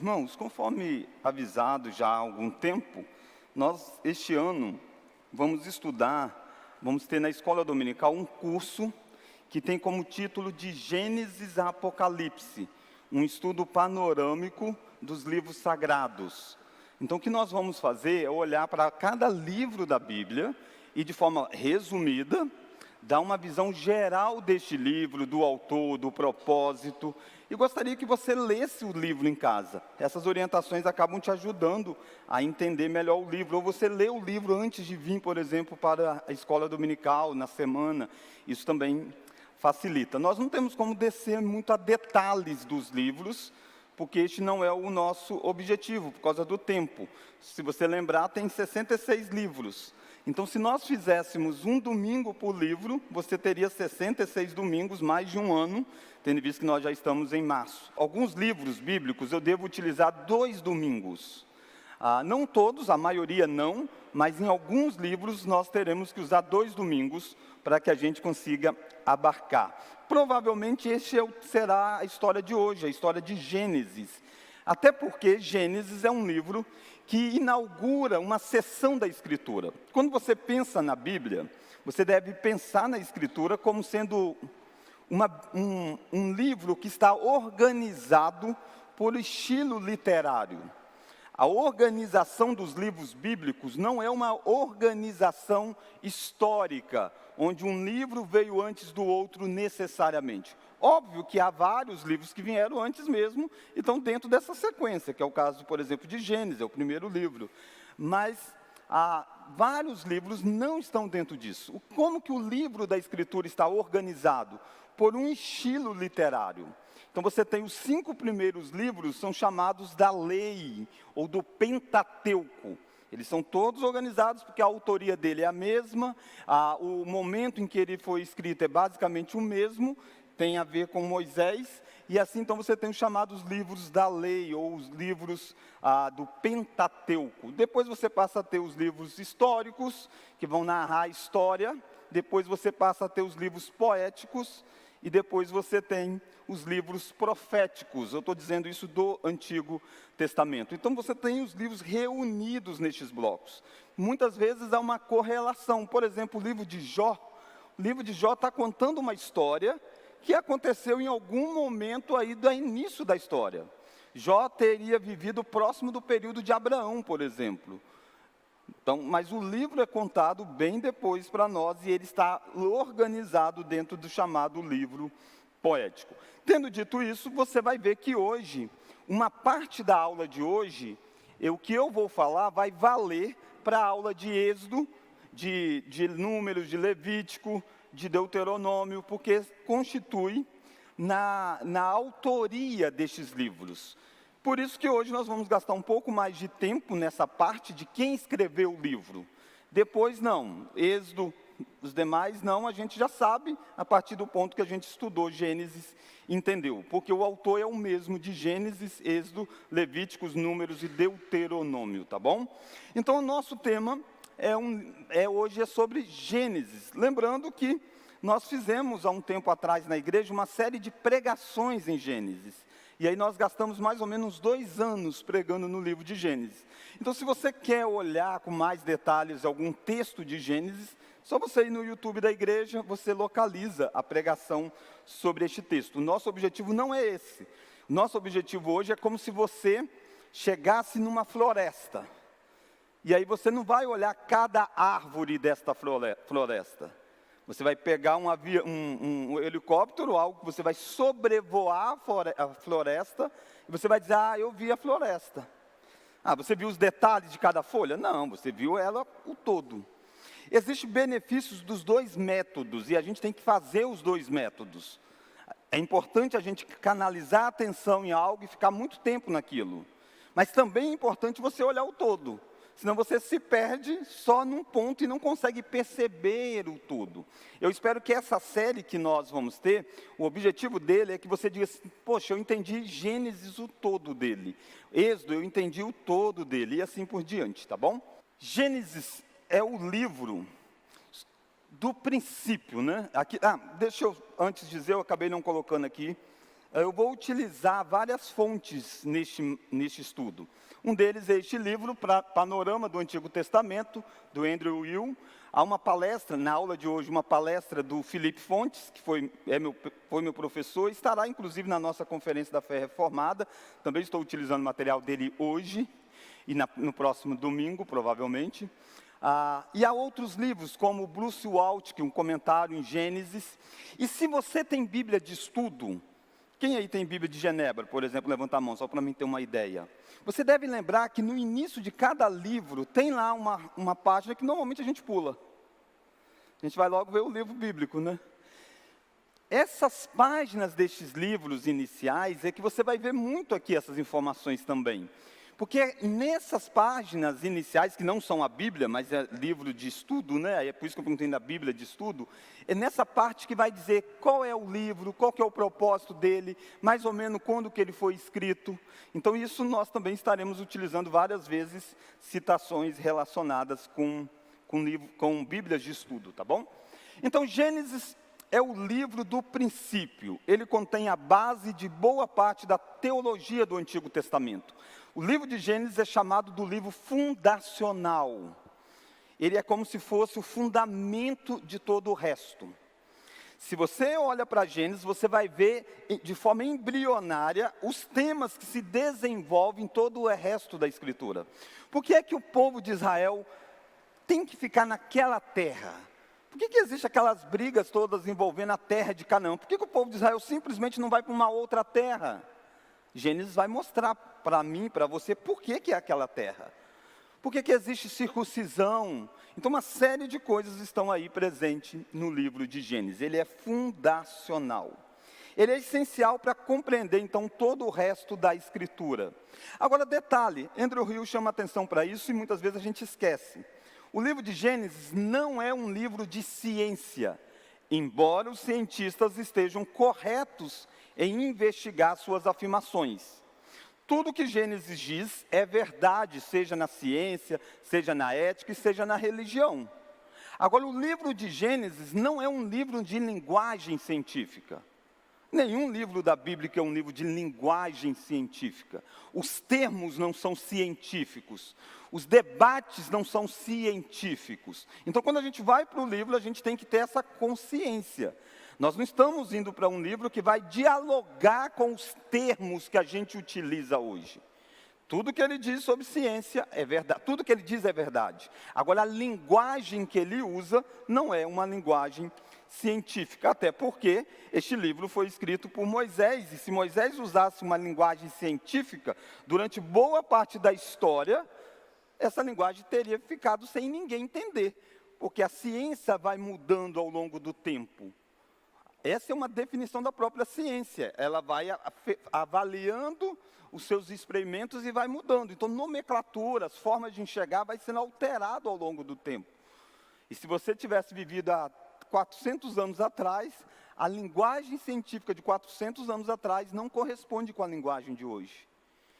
Irmãos, conforme avisado já há algum tempo, nós, este ano, vamos ter na escola dominical um curso que tem como título de Gênesis a Apocalipse, um estudo panorâmico dos livros sagrados. Então, o que nós vamos fazer é olhar para cada livro da Bíblia e, de forma resumida, dar uma visão geral deste livro, do autor, do propósito. E gostaria que você lesse o livro em casa. Essas orientações acabam te ajudando a entender melhor o livro. Ou você lê o livro antes de vir, por exemplo, para a escola dominical, na semana. Isso também facilita. Nós não temos como descer muito a detalhes dos livros, porque este não é o nosso objetivo, por causa do tempo. Se você lembrar, tem 66 livros. Então, se nós fizéssemos um domingo por livro, você teria 66 domingos, mais de um ano, tendo visto que nós já estamos em março. Alguns livros bíblicos eu devo utilizar 2 domingos. Não todos, a maioria não, mas em alguns livros nós teremos que usar 2 domingos para que a gente consiga abarcar. Provavelmente será a história de hoje, a história de Gênesis. Até porque Gênesis é um livro que inaugura uma seção da Escritura. Quando você pensa na Bíblia, você deve pensar na Escritura como sendo um livro que está organizado por estilo literário. A organização dos livros bíblicos não é uma organização histórica, onde um livro veio antes do outro necessariamente. Óbvio que há vários livros que vieram antes mesmo e estão dentro dessa sequência, que é o caso, por exemplo, de Gênesis, é o primeiro livro. Mas vários livros não estão dentro disso. Como que o livro da Escritura está organizado? Por um estilo literário. Então você tem os 5 primeiros livros, são chamados da lei, ou do Pentateuco. Eles são todos organizados porque a autoria dele é a mesma, o momento em que ele foi escrito é basicamente o mesmo, tem a ver com Moisés, e assim então você tem os chamados livros da lei, ou os livros do Pentateuco. Depois você passa a ter os livros históricos, que vão narrar a história, depois você passa a ter os livros poéticos, e depois você tem os livros proféticos. Eu estou dizendo isso do Antigo Testamento. Então você tem os livros reunidos nestes blocos. Muitas vezes há uma correlação. Por exemplo, o livro de Jó. O livro de Jó está contando uma história que aconteceu em algum momento aí do início da história. Jó teria vivido próximo do período de Abraão, por exemplo. Então, mas o livro é contado bem depois para nós e ele está organizado dentro do chamado livro poético. Tendo dito isso, você vai ver que hoje, uma parte da aula de hoje, o que eu vou falar vai valer para a aula de Êxodo, de Números, de Levítico, de Deuteronômio, porque constitui na autoria destes livros. Por isso que hoje nós vamos gastar um pouco mais de tempo nessa parte de quem escreveu o livro. Depois não, Êxodo, os demais não, a gente já sabe a partir do ponto que a gente estudou Gênesis, entendeu. Porque o autor é o mesmo de Gênesis, Êxodo, Levíticos, Números e Deuteronômio, tá bom? Então o nosso tema hoje é sobre Gênesis. Lembrando que nós fizemos há um tempo atrás na igreja uma série de pregações em Gênesis. E aí nós gastamos mais ou menos 2 anos pregando no livro de Gênesis. Então, se você quer olhar com mais detalhes algum texto de Gênesis, só você ir no YouTube da igreja, você localiza a pregação sobre este texto. O nosso objetivo não é esse. O nosso objetivo hoje é como se você chegasse numa floresta. E aí você não vai olhar cada árvore desta floresta. Você vai pegar um helicóptero, algo que você vai sobrevoar a floresta, e você vai dizer, eu vi a floresta. Você viu os detalhes de cada folha? Não, você viu ela o todo. Existem benefícios dos 2 métodos, e a gente tem que fazer os 2 métodos. É importante a gente canalizar a atenção em algo e ficar muito tempo naquilo. Mas também é importante você olhar o todo. Senão você se perde só num ponto e não consegue perceber o todo. Eu espero que essa série que nós vamos ter, o objetivo dele é que você diga assim, poxa, eu entendi Gênesis o todo dele. Êxodo, eu entendi o todo dele, e assim por diante, tá bom? Gênesis é o livro do princípio, né? Aqui, deixa eu antes dizer, eu acabei não colocando aqui, eu vou utilizar várias fontes neste estudo. Um deles é este livro, Panorama do Antigo Testamento, do Andrew Will. Há uma palestra, na aula de hoje, uma palestra do Felipe Fontes, que foi meu professor, estará inclusive na nossa conferência da Fé Reformada. Também estou utilizando o material dele hoje e no próximo domingo, provavelmente. E há outros livros, como Bruce Waltke, um comentário em Gênesis. E se você tem Bíblia de estudo, quem aí tem Bíblia de Genebra, por exemplo, levanta a mão, só para mim ter uma ideia. Você deve lembrar que no início de cada livro, tem lá uma página que normalmente a gente pula. A gente vai logo ver o livro bíblico, né? Essas páginas destes livros iniciais, é que você vai ver muito aqui essas informações também. Porque nessas páginas iniciais, que não são a Bíblia, mas é livro de estudo, né? É por isso que eu perguntei da Bíblia de estudo, é nessa parte que vai dizer qual é o livro, qual que é o propósito dele, mais ou menos quando que ele foi escrito. Então isso nós também estaremos utilizando várias vezes citações relacionadas com Bíblias de estudo, tá bom? Então Gênesis é o livro do princípio. Ele contém a base de boa parte da teologia do Antigo Testamento. O livro de Gênesis é chamado do livro fundacional. Ele é como se fosse o fundamento de todo o resto. Se você olha para Gênesis, você vai ver de forma embrionária os temas que se desenvolvem em todo o resto da Escritura. Por que é que o povo de Israel tem que ficar naquela terra? Por que existem aquelas brigas todas envolvendo a terra de Canaã? Por que o povo de Israel simplesmente não vai para uma outra terra? Gênesis vai mostrar para mim, para você, por que é aquela terra. Por que existe circuncisão? Então, uma série de coisas estão aí presentes no livro de Gênesis. Ele é fundacional. Ele é essencial para compreender, então, todo o resto da Escritura. Agora, detalhe, Andrew Hill chama atenção para isso e muitas vezes a gente esquece. O livro de Gênesis não é um livro de ciência, embora os cientistas estejam corretos em investigar suas afirmações. Tudo que Gênesis diz é verdade, seja na ciência, seja na ética e seja na religião. Agora, o livro de Gênesis não é um livro de linguagem científica. Nenhum livro da Bíblia é um livro de linguagem científica. Os termos não são científicos. Os debates não são científicos. Então, quando a gente vai para o livro, a gente tem que ter essa consciência. Nós não estamos indo para um livro que vai dialogar com os termos que a gente utiliza hoje. Tudo que ele diz sobre ciência é verdade, tudo que ele diz é verdade. Agora, a linguagem que ele usa não é uma linguagem científica, até porque este livro foi escrito por Moisés, e se Moisés usasse uma linguagem científica, durante boa parte da história, essa linguagem teria ficado sem ninguém entender, porque a ciência vai mudando ao longo do tempo. Essa é uma definição da própria ciência, ela vai avaliando os seus experimentos e vai mudando. Então, nomenclaturas, formas de enxergar, vai sendo alterado ao longo do tempo. E se você tivesse vivido há 400 anos atrás, a linguagem científica de 400 anos atrás não corresponde com a linguagem de hoje.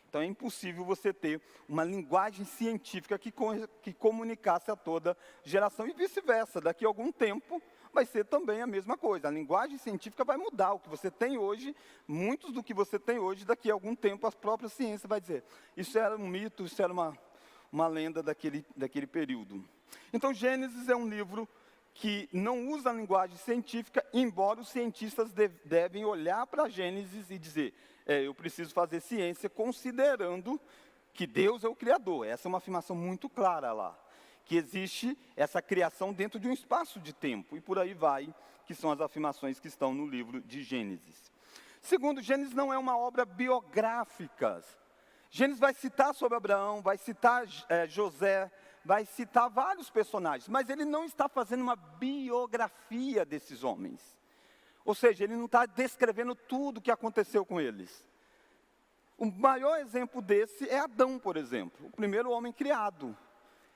Então, é impossível você ter uma linguagem científica que comunicasse a toda geração e vice-versa. Daqui a algum tempo, vai ser também a mesma coisa. A linguagem científica vai mudar. O que você tem hoje, muitos do que você tem hoje, daqui a algum tempo, a própria ciência vai dizer. Isso era um mito, isso era uma lenda daquele período. Então, Gênesis é um livro que não usa a linguagem científica, embora os cientistas devem olhar para Gênesis e dizer, eu preciso fazer ciência considerando que Deus é o Criador. Essa é uma afirmação muito clara lá. Que existe essa criação dentro de um espaço de tempo, e por aí vai, que são as afirmações que estão no livro de Gênesis. Segundo, Gênesis não é uma obra biográfica. Gênesis vai citar sobre Abraão, vai citar José, vai citar vários personagens, mas ele não está fazendo uma biografia desses homens. Ou seja, ele não está descrevendo tudo o que aconteceu com eles. O maior exemplo desse é Adão, por exemplo, o primeiro homem criado.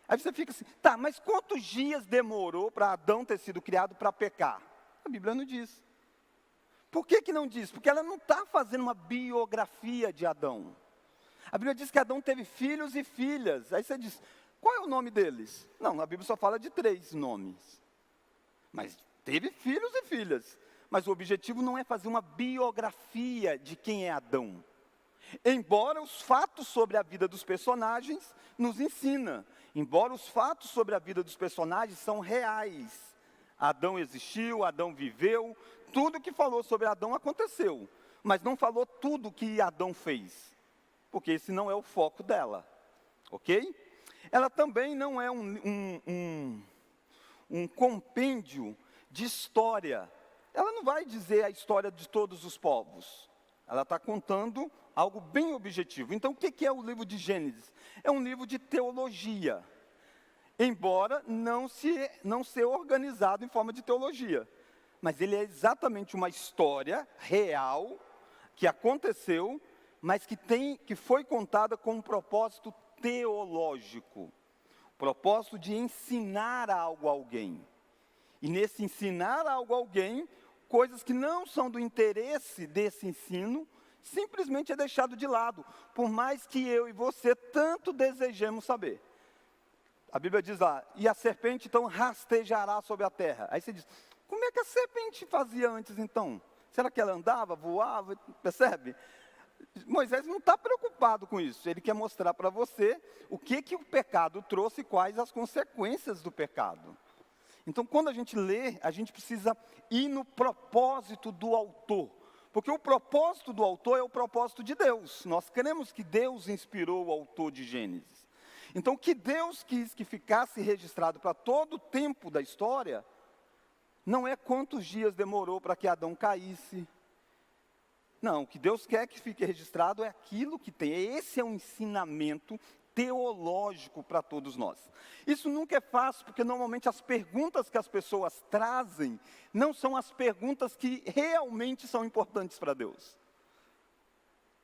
Aí você fica assim, tá, mas quantos dias demorou para Adão ter sido criado para pecar? A Bíblia não diz. Por que não diz? Porque ela não está fazendo uma biografia de Adão. A Bíblia diz que Adão teve filhos e filhas. Aí você diz, qual é o nome deles? Não, a Bíblia só fala de 3 nomes. Mas teve filhos e filhas. Mas o objetivo não é fazer uma biografia de quem é Adão. Embora os fatos sobre a vida dos personagens nos ensina, embora os fatos sobre a vida dos personagens são reais. Adão existiu, Adão viveu, tudo que falou sobre Adão aconteceu, mas não falou tudo que Adão fez, porque esse não é o foco dela, ok? Ela também não é um compêndio de história. Ela não vai dizer a história de todos os povos. Ela está contando algo bem objetivo. Então, o que é o livro de Gênesis? É um livro de teologia, embora não ser organizado em forma de teologia. Mas ele é exatamente uma história real, que aconteceu, mas que foi contada com um propósito teológico. Propósito de ensinar algo a alguém. E nesse ensinar algo a alguém, coisas que não são do interesse desse ensino, simplesmente é deixado de lado, por mais que eu e você tanto desejemos saber. A Bíblia diz lá, e a serpente então rastejará sobre a terra. Aí você diz, como é que a serpente fazia antes então? Será que ela andava, voava, percebe? Moisés não está preocupado com isso, ele quer mostrar para você o que o pecado trouxe e quais as consequências do pecado. Então, quando a gente lê, a gente precisa ir no propósito do autor. Porque o propósito do autor é o propósito de Deus. Nós cremos que Deus inspirou o autor de Gênesis. Então, o que Deus quis que ficasse registrado para todo o tempo da história, não é quantos dias demorou para que Adão caísse. Não, o que Deus quer que fique registrado é aquilo que tem. Esse é um ensinamento teológico para todos nós. Isso nunca é fácil, porque normalmente as perguntas que as pessoas trazem não são as perguntas que realmente são importantes para Deus.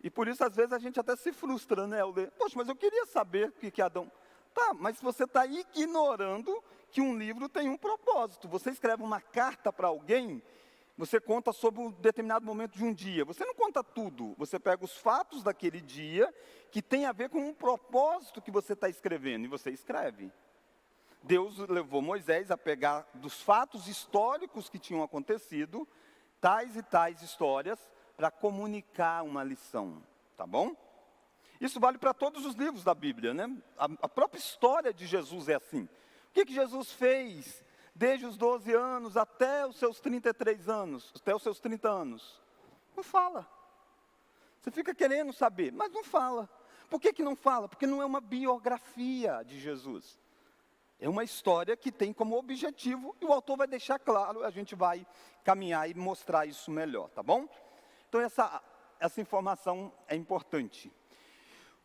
E por isso, às vezes, a gente até se frustra, né? Poxa, mas eu queria saber o que Adão... Tá, mas você está ignorando que um livro tem um propósito. Você escreve uma carta para alguém, você conta sobre um determinado momento de um dia. Você não conta tudo, você pega os fatos daquele dia, que tem a ver com um propósito que você está escrevendo, e você escreve. Deus levou Moisés a pegar dos fatos históricos que tinham acontecido, tais e tais histórias, para comunicar uma lição, tá bom? Isso vale para todos os livros da Bíblia, né? A própria história de Jesus é assim. O que Jesus fez desde os 12 anos até os seus 33 anos, até os seus 30 anos? Não fala. Você fica querendo saber, mas não fala. Por que não fala? Porque não é uma biografia de Jesus. É uma história que tem como objetivo, e o autor vai deixar claro, a gente vai caminhar e mostrar isso melhor, tá bom? Então essa informação é importante.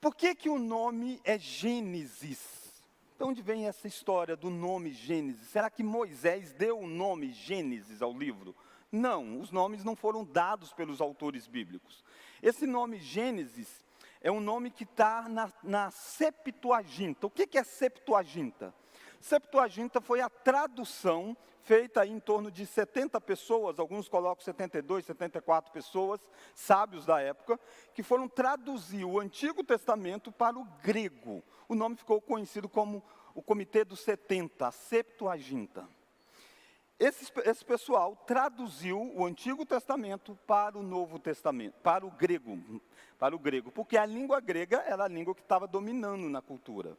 Por que o nome é Gênesis? De onde vem essa história do nome Gênesis? Será que Moisés deu o nome Gênesis ao livro? Não, os nomes não foram dados pelos autores bíblicos. Esse nome Gênesis é um nome que está na Septuaginta. O que é Septuaginta? Septuaginta foi a tradução feita em torno de 70 pessoas, alguns colocam 72, 74 pessoas, sábios da época, que foram traduzir o Antigo Testamento para o grego. O nome ficou conhecido como o Comitê dos 70, a Septuaginta. Esse pessoal traduziu o Antigo Testamento para o Novo Testamento, para o grego, porque a língua grega era a língua que estava dominando na cultura.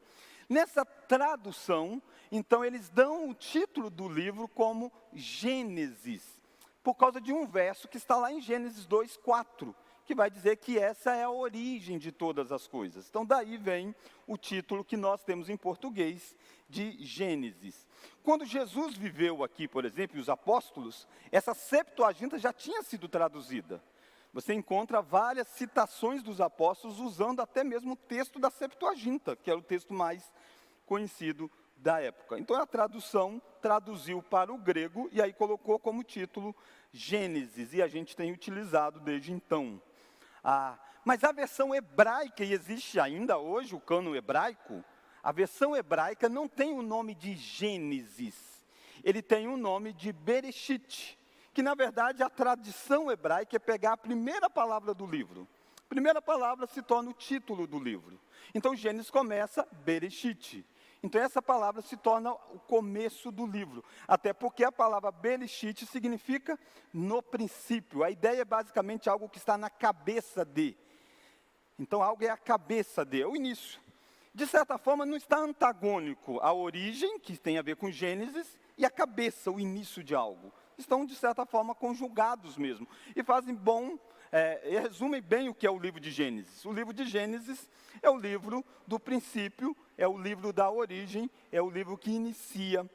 Nessa tradução, então, eles dão o título do livro como Gênesis, por causa de um verso que está lá em Gênesis 2:4, que vai dizer que essa é a origem de todas as coisas. Então, daí vem o título que nós temos em português de Gênesis. Quando Jesus viveu aqui, por exemplo, e os apóstolos, essa Septuaginta já tinha sido traduzida. Você encontra várias citações dos apóstolos usando até mesmo o texto da Septuaginta, que era o texto mais conhecido da época. Então a tradução traduziu para o grego e aí colocou como título Gênesis, e a gente tem utilizado desde então. Mas a versão hebraica, e existe ainda hoje o cânon hebraico, a versão hebraica não tem o nome de Gênesis, ele tem o nome de Bereshit, que na verdade a tradição hebraica é pegar a primeira palavra do livro. A primeira palavra se torna o título do livro. Então Gênesis começa Bereshit. Então essa palavra se torna o começo do livro, até porque a palavra Bereshit significa no princípio. A ideia é basicamente algo que está na cabeça de. Então algo é a cabeça de, é o início. De certa forma não está antagônico à origem, que tem a ver com Gênesis, e a cabeça, o início de algo. Estão de certa forma conjugados mesmo, e fazem resumem bem o que é o livro de Gênesis. O livro de Gênesis é o livro do princípio, é o livro da origem, é o livro que inicia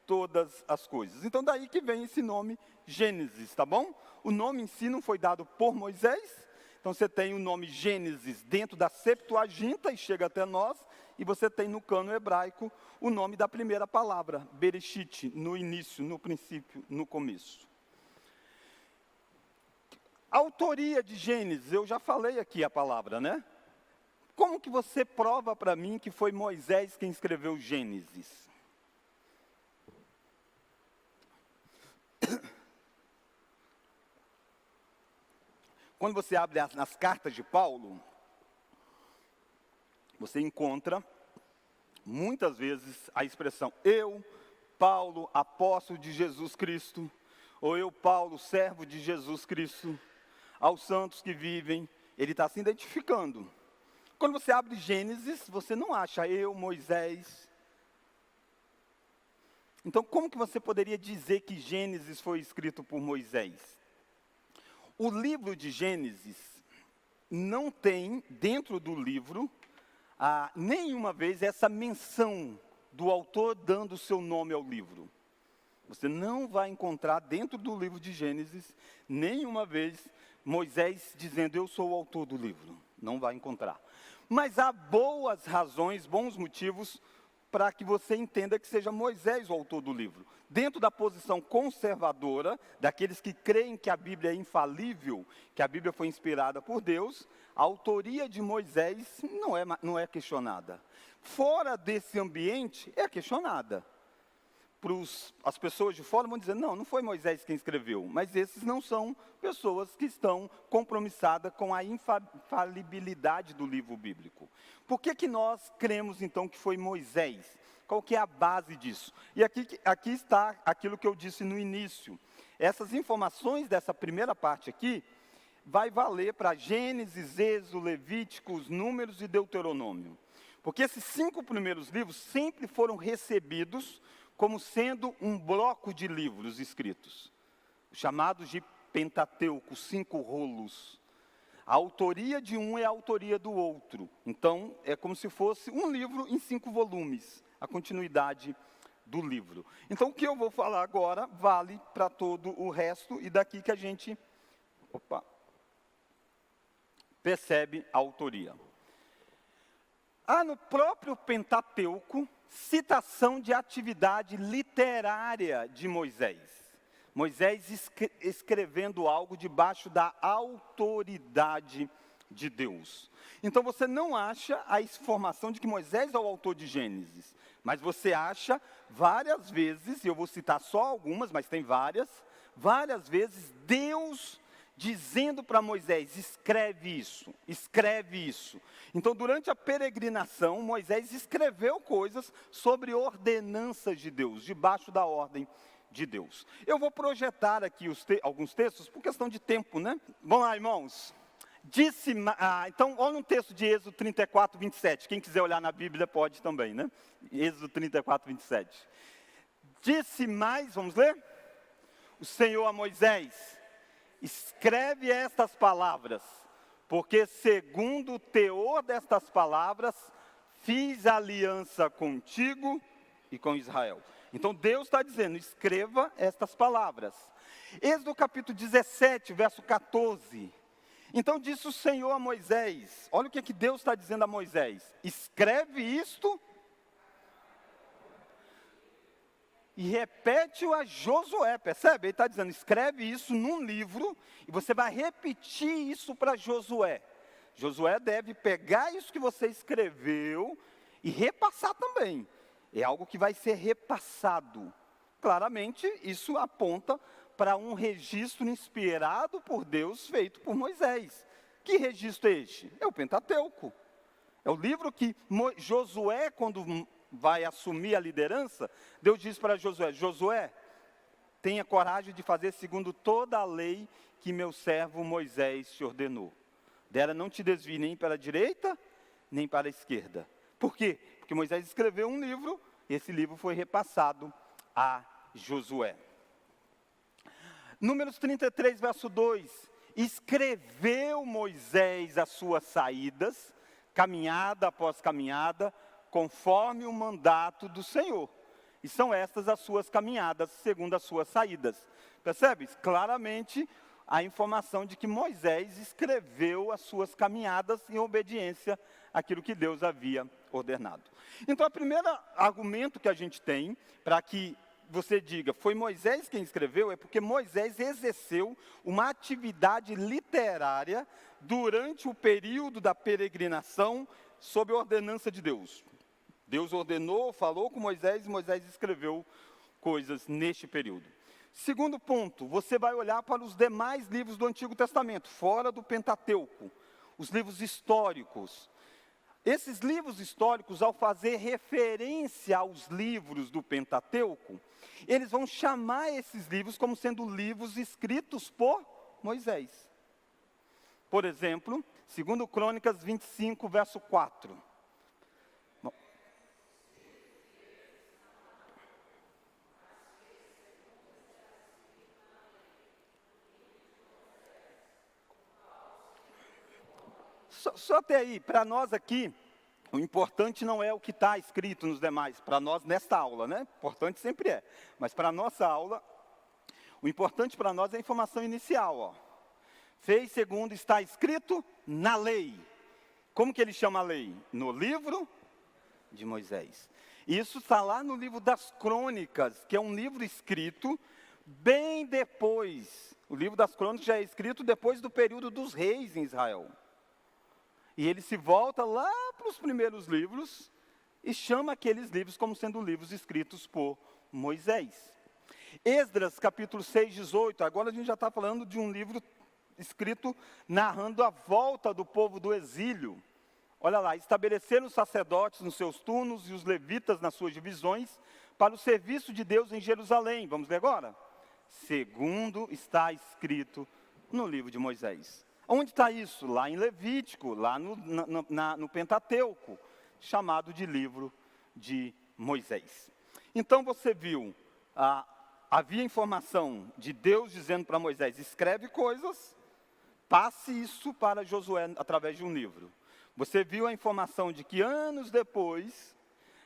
todas as coisas. Então daí que vem esse nome Gênesis, tá bom? O nome em si não foi dado por Moisés, então você tem o nome Gênesis dentro da Septuaginta e chega até nós, e você tem no cano hebraico o nome da primeira palavra, Bereshit, no início, no princípio, no começo. A autoria de Gênesis, eu já falei aqui a palavra, né? Como que você prova para mim que foi Moisés quem escreveu Gênesis? Quando você abre nas cartas de Paulo, você encontra muitas vezes a expressão eu, Paulo, apóstolo de Jesus Cristo, ou eu, Paulo, servo de Jesus Cristo, aos santos que vivem, ele está se identificando. Quando você abre Gênesis, você não acha eu, Moisés. Então, como que você poderia dizer que Gênesis foi escrito por Moisés? O livro de Gênesis não tem, dentro do livro, nenhuma vez essa menção do autor dando o seu nome ao livro. Você não vai encontrar dentro do livro de Gênesis, nenhuma vez, Moisés dizendo, eu sou o autor do livro. Não vai encontrar. Mas há boas razões, bons motivos, para que você entenda que seja Moisés o autor do livro. Dentro da posição conservadora, daqueles que creem que a Bíblia é infalível, que a Bíblia foi inspirada por Deus, a autoria de Moisés não é questionada. Fora desse ambiente, é questionada. As pessoas de fora vão dizer, não foi Moisés quem escreveu, mas esses não são pessoas que estão compromissadas com a infalibilidade do livro bíblico. Por que nós cremos então que foi Moisés? Qual que é a base disso? E aqui está aquilo que eu disse no início. Essas informações dessa primeira parte aqui, vai valer para Gênesis, Êxodo, Levíticos, Números e Deuteronômio. Porque esses 5 primeiros livros sempre foram recebidos como sendo um bloco de livros escritos, chamados de Pentateuco, 5 rolos. A autoria de um é a autoria do outro. Então, é como se fosse um livro em 5 volumes, a continuidade do livro. Então, o que eu vou falar agora vale para todo o resto, e daqui que a gente percebe a autoria. Há no próprio Pentateuco citação de atividade literária de Moisés. Moisés escrevendo algo debaixo da autoridade de Deus. Então você não acha a informação de que Moisés é o autor de Gênesis, mas você acha várias vezes, e eu vou citar só algumas, mas tem várias vezes, Deus dizendo para Moisés, escreve isso. Então, durante a peregrinação, Moisés escreveu coisas sobre ordenanças de Deus, debaixo da ordem de Deus. Eu vou projetar aqui alguns textos, por questão de tempo, né? Vamos lá, irmãos. Então, olha um texto de Êxodo 34, 27. Quem quiser olhar na Bíblia pode também, né? Êxodo 34, 27. Disse mais, vamos ler? O Senhor a Moisés, escreve estas palavras, porque segundo o teor destas palavras, fiz aliança contigo e com Israel. Então Deus está dizendo, escreva estas palavras. Êxodo capítulo 17, verso 14. Então disse o Senhor a Moisés, olha o que Deus está dizendo a Moisés, escreve isto e repete-o a Josué, percebe? Ele está dizendo, escreve isso num livro e você vai repetir isso para Josué. Josué deve pegar isso que você escreveu e repassar também. É algo que vai ser repassado. Claramente, isso aponta para um registro inspirado por Deus, feito por Moisés. Que registro é este? É o Pentateuco. É o livro que Josué, quando vai assumir a liderança, Deus diz para Josué: Josué, tenha coragem de fazer segundo toda a lei que meu servo Moisés te ordenou. Dela não te desvie nem para a direita, nem para a esquerda. Por quê? Porque Moisés escreveu um livro, e esse livro foi repassado a Josué. Números 33, verso 2. Escreveu Moisés as suas saídas, caminhada após caminhada, conforme o mandato do Senhor. E são estas as suas caminhadas, segundo as suas saídas. Percebe? Claramente a informação de que Moisés escreveu as suas caminhadas em obediência àquilo que Deus havia ordenado. Então, o primeiro argumento que a gente tem para que você diga, foi Moisés quem escreveu, é porque Moisés exerceu uma atividade literária durante o período da peregrinação sob a ordenança de Deus. Deus ordenou, falou com Moisés, e Moisés escreveu coisas neste período. Segundo ponto, você vai olhar para os demais livros do Antigo Testamento, fora do Pentateuco, os livros históricos. Esses livros históricos, ao fazer referência aos livros do Pentateuco, eles vão chamar esses livros como sendo livros escritos por Moisés. Por exemplo, 2 Crônicas 25, verso 4. Só até aí, para nós aqui, o importante não é o que está escrito nos demais, para nós nesta aula, né? Importante sempre é. Mas para a nossa aula, o importante para nós é a informação inicial, ó. Fez segundo está escrito na lei. Como que ele chama a lei? No livro de Moisés. Isso está lá no livro das Crônicas, que é um livro escrito bem depois. O livro das Crônicas já é escrito depois do período dos reis em Israel. E ele se volta lá para os primeiros livros e chama aqueles livros como sendo livros escritos por Moisés. Esdras, capítulo 6, 18. Agora a gente já está falando de um livro escrito narrando a volta do povo do exílio. Olha lá, estabeleceram os sacerdotes nos seus turnos e os levitas nas suas divisões para o serviço de Deus em Jerusalém. Vamos ler agora? Segundo está escrito no livro de Moisés. Onde está isso? Lá em Levítico, lá no Pentateuco, chamado de livro de Moisés. Então você viu, havia informação de Deus dizendo para Moisés, escreve coisas, passe isso para Josué através de um livro. Você viu a informação de que anos depois,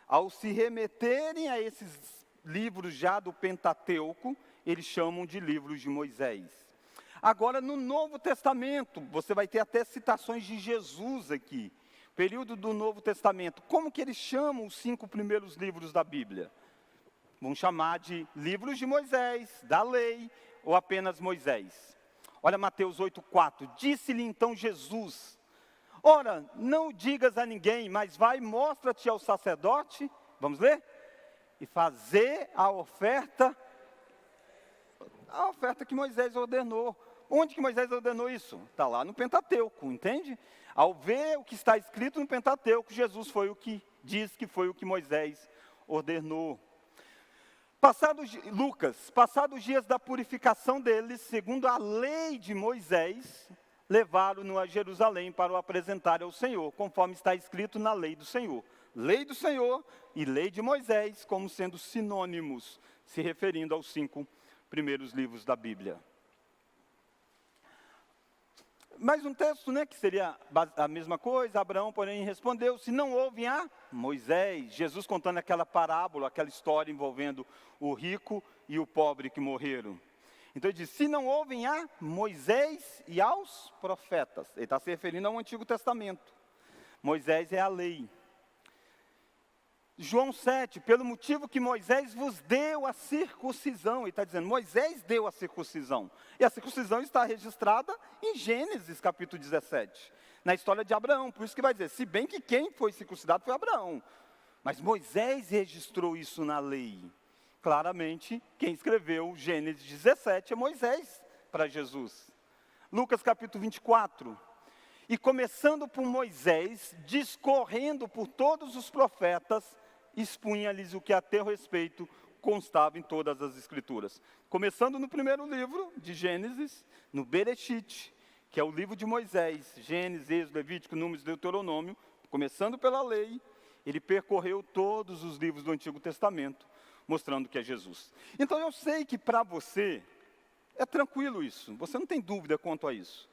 ao se remeterem a esses livros já do Pentateuco, eles chamam de livros de Moisés. Agora, no Novo Testamento, você vai ter até citações de Jesus aqui. Período do Novo Testamento. Como que eles chamam os 5 primeiros livros da Bíblia? Vão chamar de livros de Moisés, da lei, ou apenas Moisés. Olha Mateus 8,4. Disse-lhe então Jesus, ora, não digas a ninguém, mas vai, mostra-te ao sacerdote, vamos ler? E fazer a oferta que Moisés ordenou. Onde que Moisés ordenou isso? Está lá no Pentateuco, entende? Ao ver o que está escrito no Pentateuco, Jesus foi o que diz que foi o que Moisés ordenou. Passados os dias da purificação deles, segundo a lei de Moisés, levaram-no a Jerusalém para o apresentar ao Senhor, conforme está escrito na lei do Senhor. Lei do Senhor e lei de Moisés, como sendo sinônimos, se referindo aos 5 primeiros livros da Bíblia. Mais um texto, né, que seria a mesma coisa. Abraão, porém, respondeu, se não ouvem a Moisés, Jesus contando aquela parábola, aquela história envolvendo o rico e o pobre que morreram. Então ele diz, se não ouvem a Moisés e aos profetas. Ele está se referindo ao Antigo Testamento. Moisés é a lei. João 7, pelo motivo que Moisés vos deu a circuncisão. Ele está dizendo, Moisés deu a circuncisão. E a circuncisão está registrada em Gênesis capítulo 17. Na história de Abraão. Por isso que vai dizer, se bem que quem foi circuncidado foi Abraão. Mas Moisés registrou isso na lei. Claramente, quem escreveu Gênesis 17 é Moisés para Jesus. Lucas capítulo 24. E começando por Moisés, discorrendo por todos os profetas, expunha-lhes o que a teu respeito constava em todas as Escrituras. Começando no primeiro livro de Gênesis, no Bereshit, que é o livro de Moisés, Gênesis, Êxodo, Levítico, Números, Deuteronômio, começando pela lei, ele percorreu todos os livros do Antigo Testamento, mostrando que é Jesus. Então eu sei que para você é tranquilo isso, você não tem dúvida quanto a isso.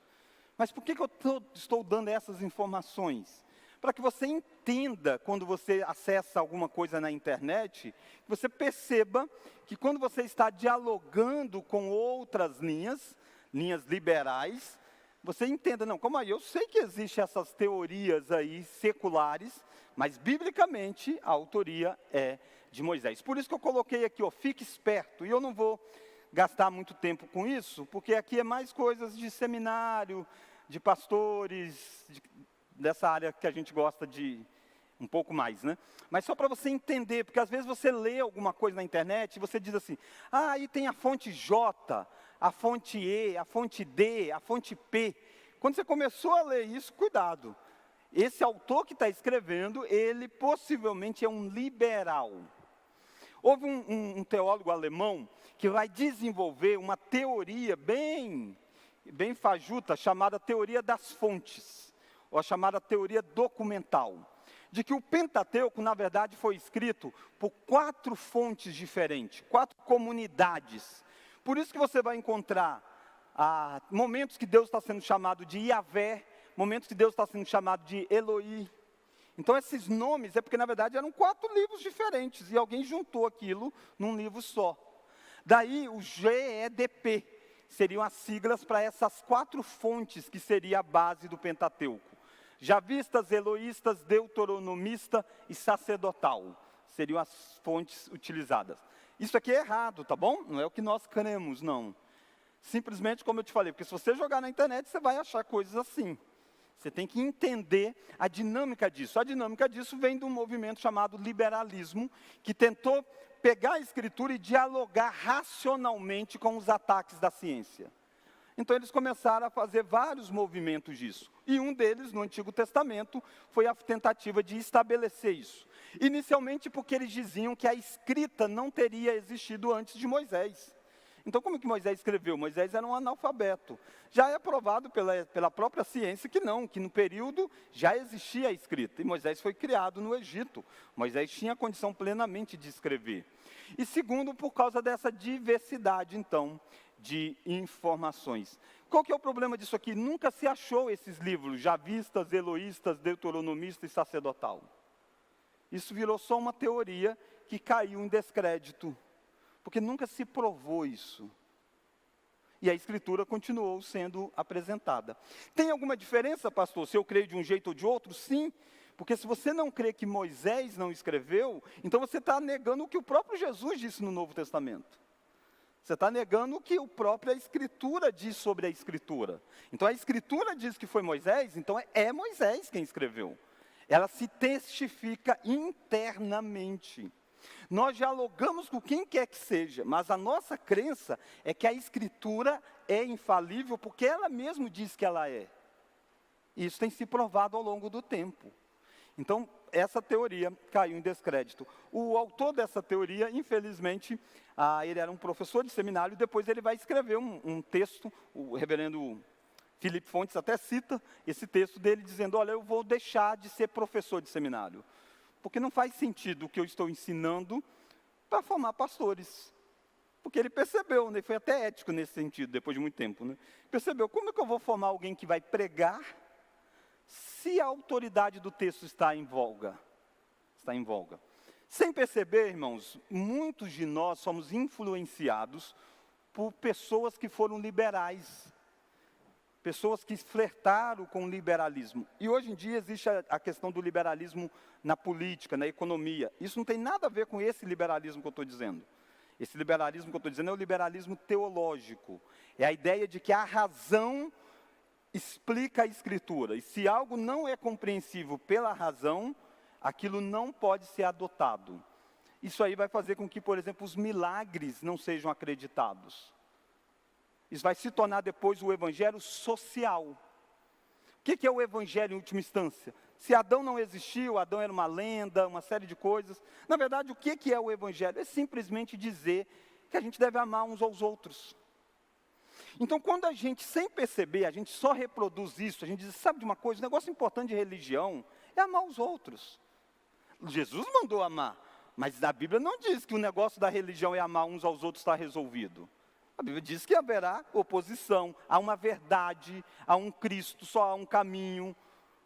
Mas por que eu estou dando essas informações? Para que você entenda, quando você acessa alguma coisa na internet, que você perceba que quando você está dialogando com outras linhas liberais, você entenda, não, como aí, eu sei que existem essas teorias aí seculares, mas biblicamente a autoria é de Moisés. Por isso que eu coloquei aqui, ó, fique esperto, e eu não vou gastar muito tempo com isso, porque aqui é mais coisas de seminário, de pastores, dessa área que a gente gosta de um pouco mais, né? Mas só para você entender, porque às vezes você lê alguma coisa na internet e você diz assim, aí tem a fonte J, a fonte E, a fonte D, a fonte P. Quando você começou a ler isso, cuidado. Esse autor que está escrevendo, ele possivelmente é um liberal. Houve um teólogo alemão que vai desenvolver uma teoria bem fajuta, chamada teoria das fontes, ou a chamada teoria documental, de que o Pentateuco, na verdade, foi escrito por 4 fontes diferentes, 4 comunidades. Por isso que você vai encontrar momentos que Deus está sendo chamado de Yahvé, momentos que Deus está sendo chamado de Eloí. Então esses nomes é porque na verdade eram 4 livros diferentes e alguém juntou aquilo num livro só. Daí o GEDP seriam as siglas para essas 4 fontes que seria a base do Pentateuco. Javistas, Eloístas, Deuteronomista e Sacerdotal seriam as fontes utilizadas. Isso aqui é errado, tá bom? Não é o que nós cremos, não. Simplesmente como eu te falei, porque se você jogar na internet, você vai achar coisas assim. Você tem que entender a dinâmica disso. A dinâmica disso vem de um movimento chamado liberalismo, que tentou pegar a Escritura e dialogar racionalmente com os ataques da ciência. Então eles começaram a fazer vários movimentos disso. E um deles, no Antigo Testamento, foi a tentativa de estabelecer isso. Inicialmente porque eles diziam que a escrita não teria existido antes de Moisés. Então como que Moisés escreveu? Moisés era um analfabeto. Já é provado pela própria ciência que não, que no período já existia a escrita. E Moisés foi criado no Egito. Moisés tinha a condição plenamente de escrever. E segundo, por causa dessa diversidade, então, de informações. Qual que é o problema disso aqui? Nunca se achou esses livros, Javistas, Eloístas, Deuteronomista e Sacerdotal. Isso virou só uma teoria que caiu em descrédito, porque nunca se provou isso. E a Escritura continuou sendo apresentada. Tem alguma diferença, pastor, se eu creio de um jeito ou de outro? Sim, porque se você não crê que Moisés não escreveu, então você está negando o que o próprio Jesus disse no Novo Testamento. Você está negando o que a própria Escritura diz sobre a Escritura. Então a Escritura diz que foi Moisés, então é Moisés quem escreveu. Ela se testifica internamente. Nós dialogamos com quem quer que seja, mas a nossa crença é que a Escritura é infalível, porque ela mesma diz que ela é. E isso tem se provado ao longo do tempo. Então, essa teoria caiu em descrédito. O autor dessa teoria, infelizmente, ele era um professor de seminário, e depois ele vai escrever um texto, o reverendo Felipe Fontes até cita esse texto dele, dizendo, olha, eu vou deixar de ser professor de seminário, porque não faz sentido o que eu estou ensinando para formar pastores. Porque ele percebeu, né, foi até ético nesse sentido, depois de muito tempo, né, percebeu, como é que eu vou formar alguém que vai pregar, se a autoridade do texto está em voga? Está em voga. Sem perceber, irmãos, muitos de nós somos influenciados por pessoas que foram liberais, pessoas que flertaram com o liberalismo. E hoje em dia existe a questão do liberalismo na política, na economia. Isso não tem nada a ver com esse liberalismo que eu estou dizendo. Esse liberalismo que eu estou dizendo é o liberalismo teológico. É a ideia de que a razão explica a Escritura. E se algo não é compreensível pela razão, aquilo não pode ser adotado. Isso aí vai fazer com que, por exemplo, os milagres não sejam acreditados. Isso vai se tornar depois o evangelho social. O que é o evangelho em última instância? Se Adão não existiu, Adão era uma lenda, uma série de coisas. Na verdade, o que é o evangelho? É simplesmente dizer que a gente deve amar uns aos outros. Então, quando a gente, sem perceber, a gente só reproduz isso, a gente diz, sabe de uma coisa, o negócio importante de religião é amar os outros. Jesus mandou amar, mas a Bíblia não diz que o negócio da religião é amar uns aos outros, está resolvido. A Bíblia diz que haverá oposição, há uma verdade, há um Cristo, só há um caminho,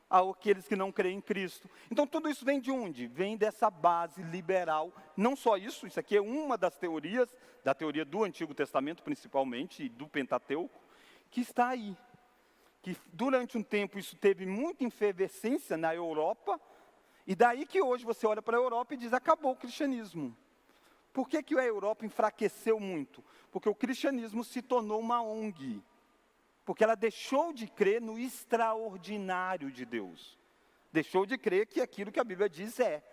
há aqueles que não creem em Cristo. Então tudo isso vem de onde? Vem dessa base liberal. Não só isso, isso aqui é uma das teorias, da teoria do Antigo Testamento principalmente, e do Pentateuco, que está aí. Que durante um tempo isso teve muita efervescência na Europa, e daí que hoje você olha para a Europa e diz, acabou o cristianismo. Por que a Europa enfraqueceu muito? Porque o cristianismo se tornou uma ONG. Porque ela deixou de crer no extraordinário de Deus. Deixou de crer que aquilo que a Bíblia diz é.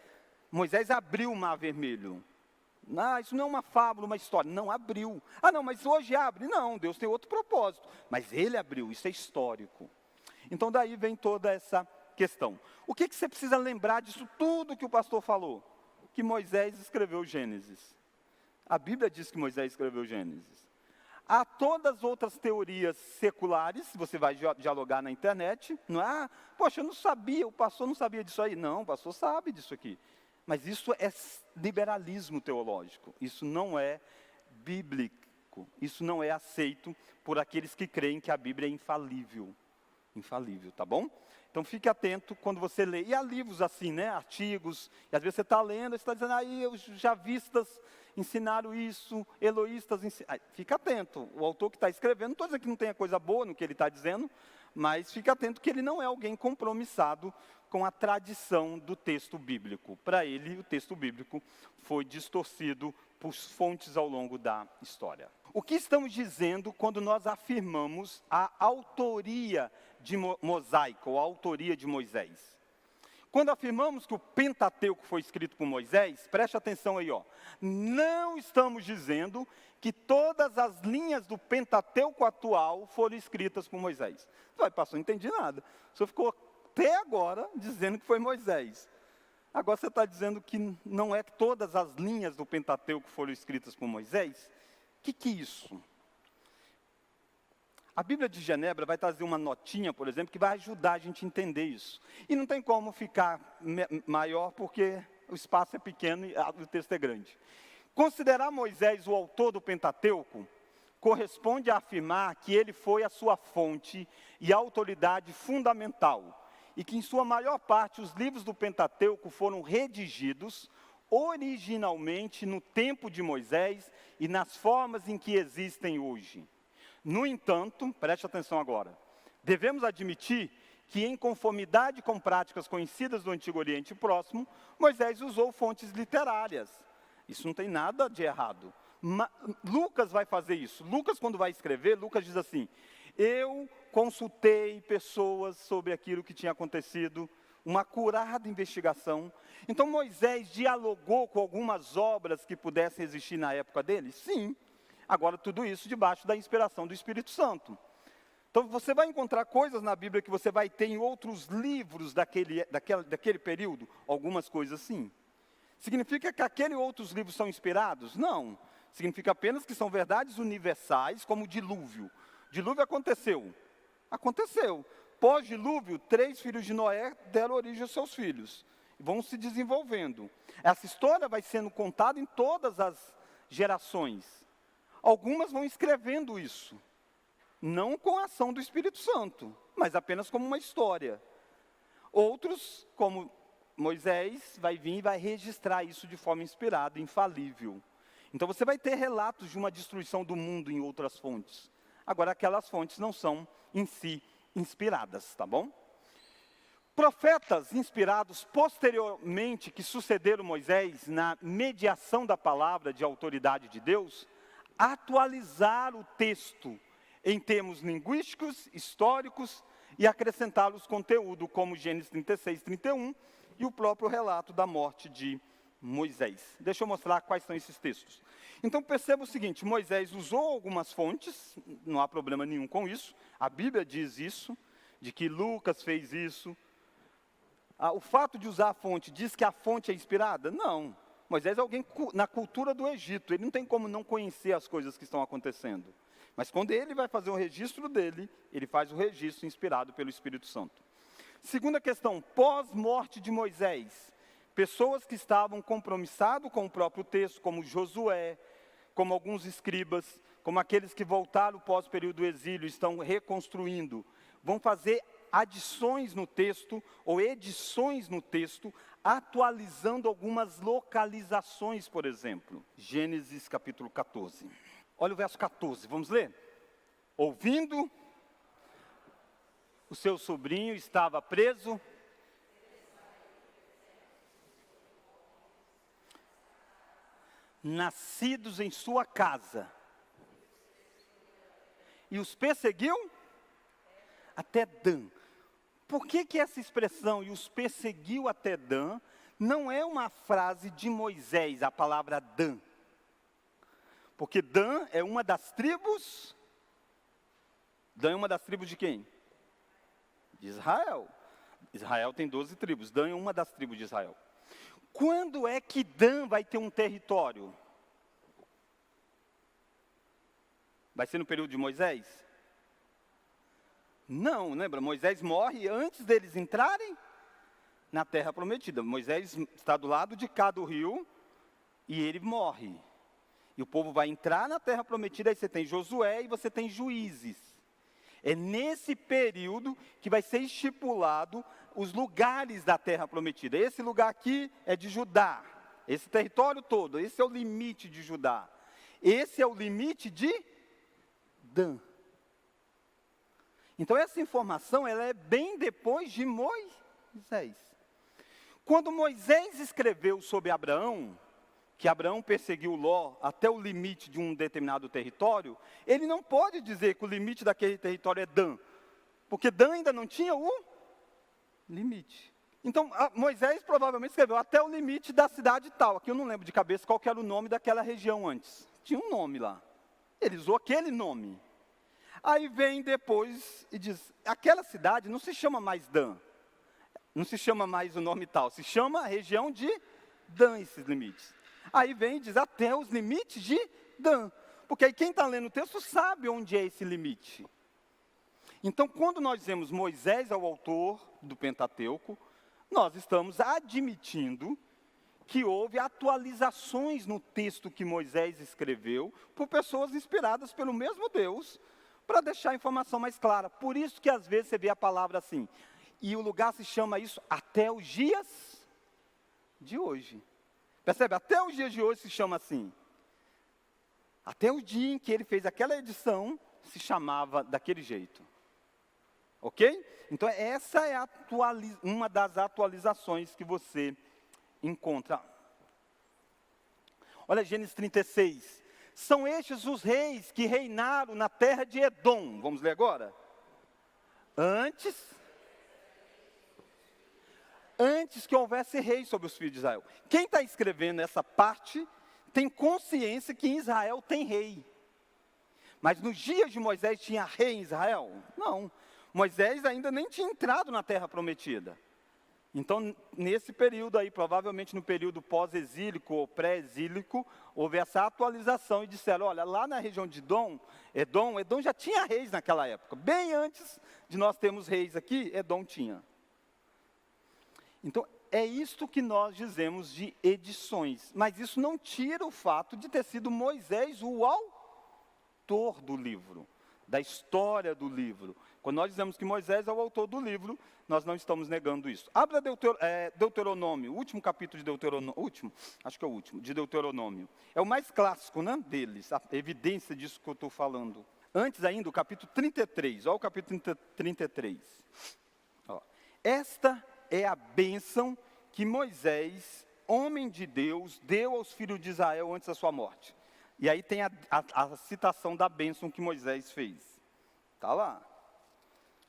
Moisés abriu o mar vermelho. Ah, isso não é uma fábula, uma história. Não, abriu. Ah, não, mas hoje abre. Não, Deus tem outro propósito. Mas ele abriu, isso é histórico. Então daí vem toda essa questão. O que você precisa lembrar disso tudo que o pastor falou? Que Moisés escreveu Gênesis. A Bíblia diz que Moisés escreveu Gênesis. Há todas as outras teorias seculares, você vai dialogar na internet, não é? Ah, poxa, eu não sabia, o pastor não sabia disso aí. Não, o pastor sabe disso aqui. Mas isso é liberalismo teológico, isso não é bíblico, isso não é aceito por aqueles que creem que a Bíblia é infalível. Infalível, tá bom? Então fique atento quando você lê. E há livros assim, né? Artigos, e às vezes você está lendo e está dizendo, aí os javistas ensinaram isso, eloístas ensinaram. Fica atento, o autor que está escrevendo, não estou dizendo que não tenha coisa boa no que ele está dizendo, mas fique atento que ele não é alguém compromissado com a tradição do texto bíblico. Para ele, o texto bíblico foi distorcido por fontes ao longo da história. O que estamos dizendo quando nós afirmamos a autoria de mosaico, ou a autoria de Moisés? Quando afirmamos que o Pentateuco foi escrito por Moisés, preste atenção aí, ó. Não estamos dizendo que todas as linhas do Pentateuco atual foram escritas por Moisés. Vai, pastor, não entendi nada. O senhor ficou até agora dizendo que foi Moisés. Agora você está dizendo que não é que todas as linhas do Pentateuco foram escritas por Moisés? O que é isso? A Bíblia de Genebra vai trazer uma notinha, por exemplo, que vai ajudar a gente a entender isso. E não tem como ficar maior, porque o espaço é pequeno e o texto é grande. Considerar Moisés o autor do Pentateuco corresponde a afirmar que ele foi a sua fonte e a autoridade fundamental, e que em sua maior parte os livros do Pentateuco foram redigidos originalmente no tempo de Moisés e nas formas em que existem hoje. No entanto, preste atenção agora, devemos admitir que, em conformidade com práticas conhecidas do Antigo Oriente Próximo, Moisés usou fontes literárias. Isso não tem nada de errado. Lucas vai fazer isso. Lucas, quando vai escrever, Lucas diz assim, eu consultei pessoas sobre aquilo que tinha acontecido, uma acurada investigação. Então Moisés dialogou com algumas obras que pudessem existir na época dele? Sim. Agora, tudo isso debaixo da inspiração do Espírito Santo. Então, você vai encontrar coisas na Bíblia que você vai ter em outros livros daquele período? Algumas coisas sim. Significa que aqueles outros livros são inspirados? Não. Significa apenas que são verdades universais, como o dilúvio. Dilúvio aconteceu. Aconteceu. Pós-dilúvio, 3 filhos de Noé deram origem aos seus filhos. Vão se desenvolvendo. Essa história vai sendo contada em todas as gerações. Algumas vão escrevendo isso, não com a ação do Espírito Santo, mas apenas como uma história. Outros, como Moisés, vai vir e vai registrar isso de forma inspirada, infalível. Então você vai ter relatos de uma destruição do mundo em outras fontes. Agora, aquelas fontes não são, em si, inspiradas, tá bom? Profetas inspirados posteriormente, que sucederam Moisés na mediação da palavra de autoridade de Deus, atualizar o texto em termos linguísticos, históricos e acrescentar-los conteúdo, como Gênesis 36, 31 e o próprio relato da morte de Moisés. Deixa eu mostrar quais são esses textos. Então perceba o seguinte, Moisés usou algumas fontes, não há problema nenhum com isso, a Bíblia diz isso, de que Lucas fez isso. O fato de usar a fonte diz que a fonte é inspirada? Não. Moisés é alguém na cultura do Egito, ele não tem como não conhecer as coisas que estão acontecendo. Mas quando ele vai fazer o registro dele, ele faz o registro inspirado pelo Espírito Santo. Segunda questão, pós-morte de Moisés. Pessoas que estavam compromissadas com o próprio texto, como Josué, como alguns escribas, como aqueles que voltaram pós-período do exílio, estão reconstruindo, vão fazer adições no texto, ou edições no texto, atualizando algumas localizações, por exemplo. Gênesis capítulo 14. Olha o verso 14, vamos ler? Ouvindo, o seu sobrinho estava preso, nascidos em sua casa, e os perseguiu até Dan. Por que essa expressão, e os perseguiu até Dan, não é uma frase de Moisés, a palavra Dan? Porque Dan é uma das tribos. Dan é uma das tribos de quem? De Israel. Israel tem 12 tribos, Dan é uma das tribos de Israel. Quando é que Dan vai ter um território? Vai ser no período de Moisés? Não, lembra? Moisés morre antes deles entrarem na terra prometida. Moisés está do lado de cá do rio e ele morre. E o povo vai entrar na terra prometida, aí você tem Josué e você tem Juízes. É nesse período que vai ser estipulado os lugares da terra prometida. Esse lugar aqui é de Judá, esse território todo, esse é o limite de Judá. Esse é o limite de Dan. Então essa informação, ela é bem depois de Moisés. Quando Moisés escreveu sobre Abraão, que Abraão perseguiu Ló até o limite de um determinado território, ele não pode dizer que o limite daquele território é Dan, porque Dan ainda não tinha o limite. Então, Moisés provavelmente escreveu até o limite da cidade tal. Aqui eu não lembro de cabeça qual que era o nome daquela região antes. Tinha um nome lá. Ele usou aquele nome. Aí vem depois e diz, aquela cidade não se chama mais Dan. Não se chama mais o nome tal. Se chama a região de Dan, esses limites. Aí vem e diz, até os limites de Dan. Porque aí quem está lendo o texto sabe onde é esse limite. Então, quando nós dizemos Moisés é o autor do Pentateuco, nós estamos admitindo que houve atualizações no texto que Moisés escreveu por pessoas inspiradas pelo mesmo Deus, para deixar a informação mais clara. Por isso que às vezes você vê a palavra assim, e o lugar se chama isso até os dias de hoje. Percebe? Até os dias de hoje se chama assim. Até o dia em que ele fez aquela edição, se chamava daquele jeito. Ok? Então essa é uma das atualizações que você encontra. Olha Gênesis 36. São estes os reis que reinaram na terra de Edom. Vamos ler agora? Antes que houvesse rei sobre os filhos de Israel. Quem está escrevendo essa parte tem consciência que em Israel tem rei. Mas nos dias de Moisés tinha rei em Israel? Não. Moisés ainda nem tinha entrado na terra prometida. Então, nesse período aí, provavelmente no período pós-exílico ou pré-exílico, houve essa atualização e disseram, olha, lá na região de Edom já tinha reis naquela época. Bem antes de nós termos reis aqui, Edom tinha. Então, é isto que nós dizemos de edições. Mas isso não tira o fato de ter sido Moisés o autor do livro, da história do livro. Quando nós dizemos que Moisés é o autor do livro, nós não estamos negando isso. Abra Deuteronômio, o último capítulo de Deuteronômio, acho que é o último, de Deuteronômio. É o mais clássico, né, deles, a evidência disso que eu estou falando. Antes ainda, o capítulo 33, olha o capítulo 33. Ó, esta é a bênção que Moisés, homem de Deus, deu aos filhos de Israel antes da sua morte. E aí tem a citação da bênção que Moisés fez. Está lá.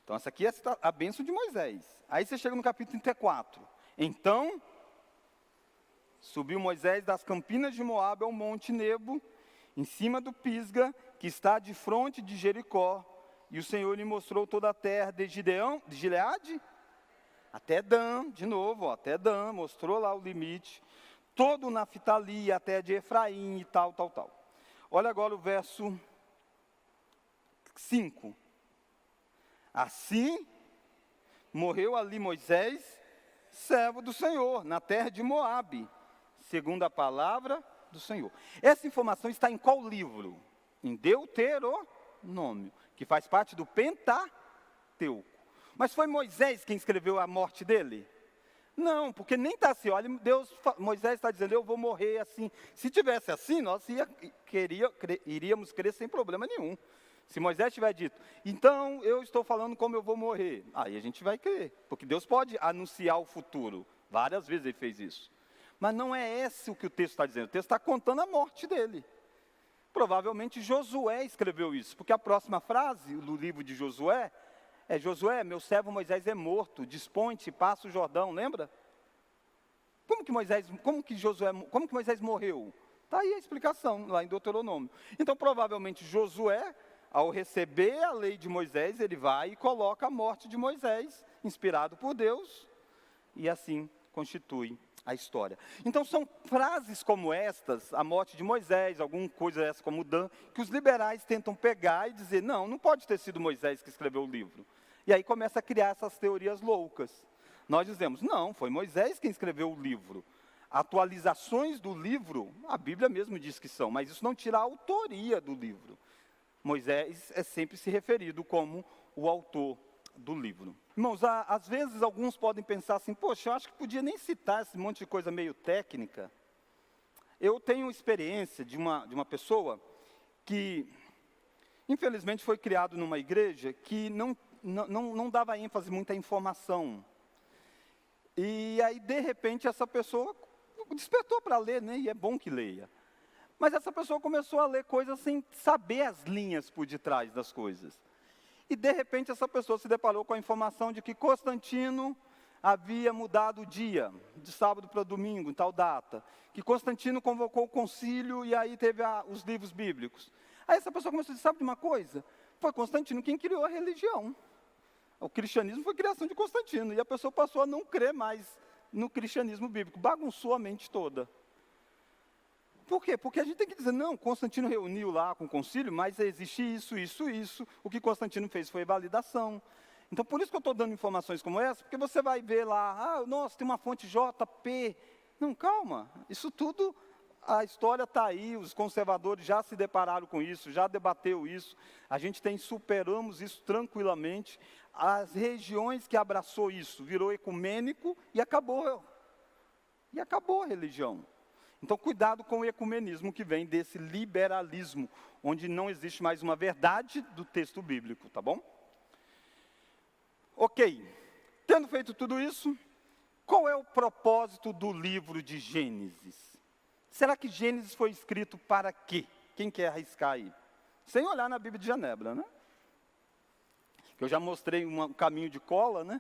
Então, essa aqui é a bênção de Moisés. Aí você chega no capítulo 34. Então, subiu Moisés das campinas de Moabe ao monte Nebo, em cima do Pisga, que está de fronte de Jericó, E o Senhor lhe mostrou toda a terra de Gileade até Dan, de novo, até Dan, mostrou lá o limite, todo o Naftali até de Efraim e tal. Olha agora o verso 5. Assim morreu ali Moisés, servo do Senhor, na terra de Moabe, segundo a palavra do Senhor. Essa informação está em qual livro? Em Deuteronômio, que faz parte do Pentateuco. Mas foi Moisés quem escreveu a morte dele? Não, porque nem está assim, olha, Moisés está dizendo, eu vou morrer assim. Se tivesse assim, nós iríamos crer sem problema nenhum. Se Moisés tiver dito, então eu estou falando como eu vou morrer, aí a gente vai crer, porque Deus pode anunciar o futuro. Várias vezes ele fez isso. Mas não é esse o que o texto está dizendo, o texto está contando a morte dele. Provavelmente Josué escreveu isso, porque a próxima frase do livro de Josué é: Josué, meu servo Moisés é morto, dispõe-te, passa o Jordão, lembra? Como que Moisés morreu? Está aí a explicação, lá em Deuteronômio. Então, provavelmente Josué, ao receber a lei de Moisés, ele vai e coloca a morte de Moisés, inspirado por Deus, e assim constitui a história. Então são frases como estas, a morte de Moisés, alguma coisa essa como Dan, que os liberais tentam pegar e dizer, não pode ter sido Moisés que escreveu o livro. E aí começa a criar essas teorias loucas. Nós dizemos, não, foi Moisés quem escreveu o livro. Atualizações do livro, a Bíblia mesmo diz que são, mas isso não tira a autoria do livro. Moisés é sempre se referido como o autor do livro. Irmãos, às vezes alguns podem pensar assim, poxa, eu acho que podia nem citar esse monte de coisa meio técnica. Eu tenho experiência de uma pessoa que, infelizmente, foi criado numa igreja que não dava ênfase muita informação. E aí, de repente, essa pessoa despertou para ler, né? E é bom que leia. Mas essa pessoa começou a ler coisas sem saber as linhas por detrás das coisas. E, de repente, essa pessoa se deparou com a informação de que Constantino havia mudado o dia, de sábado para domingo, em tal data. Que Constantino convocou o concílio e aí teve os livros bíblicos. Aí essa pessoa começou a dizer, sabe de uma coisa? Foi Constantino quem criou a religião. O cristianismo foi criação de Constantino. E a pessoa passou a não crer mais no cristianismo bíblico. Bagunçou a mente toda. Por quê? Porque a gente tem que dizer, não, Constantino reuniu lá com o concílio, mas existe isso. O que Constantino fez foi validação. Então, por isso que eu estou dando informações como essa, porque você vai ver lá, nossa, tem uma fonte JP. Não, calma, isso tudo, a história está aí, os conservadores já se depararam com isso, já debateu isso, a gente superamos isso tranquilamente. As regiões que abraçou isso, virou ecumênico e acabou. E acabou a religião. Então, cuidado com o ecumenismo que vem desse liberalismo, onde não existe mais uma verdade do texto bíblico, tá bom? Ok, tendo feito tudo isso, qual é o propósito do livro de Gênesis? Será que Gênesis foi escrito para quê? Quem quer arriscar aí? Sem olhar na Bíblia de Genebra, né? Eu já mostrei um caminho de cola, né?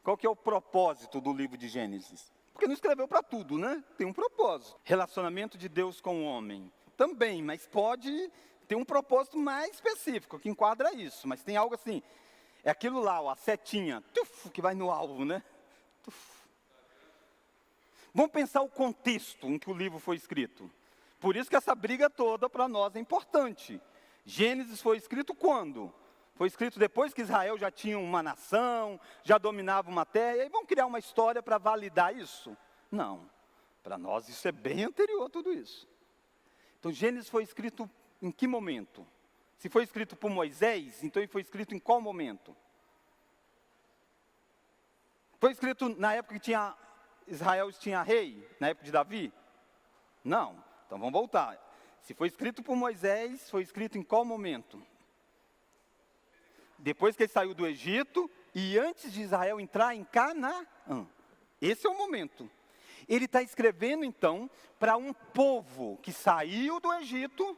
Qual que é o propósito do livro de Gênesis? Porque não escreveu para tudo, né? Tem um propósito. Relacionamento de Deus com o homem. Também, mas pode ter um propósito mais específico, que enquadra isso. Mas tem algo assim, é aquilo lá, ó, a setinha, que vai no alvo, né? Vamos pensar o contexto em que o livro foi escrito. Por isso que essa briga toda para nós é importante. Gênesis foi escrito quando? Foi escrito depois que Israel já tinha uma nação, já dominava uma terra, e aí vão criar uma história para validar isso? Não, para nós isso é bem anterior a tudo isso. Então Gênesis foi escrito em que momento? Se foi escrito por Moisés, então ele foi escrito em qual momento? Foi escrito na época que Israel tinha rei, na época de Davi? Não, então vamos voltar. Se foi escrito por Moisés, foi escrito em qual momento? Depois que ele saiu do Egito e antes de Israel entrar em Canaã. Esse é o momento. Ele está escrevendo, então, para um povo que saiu do Egito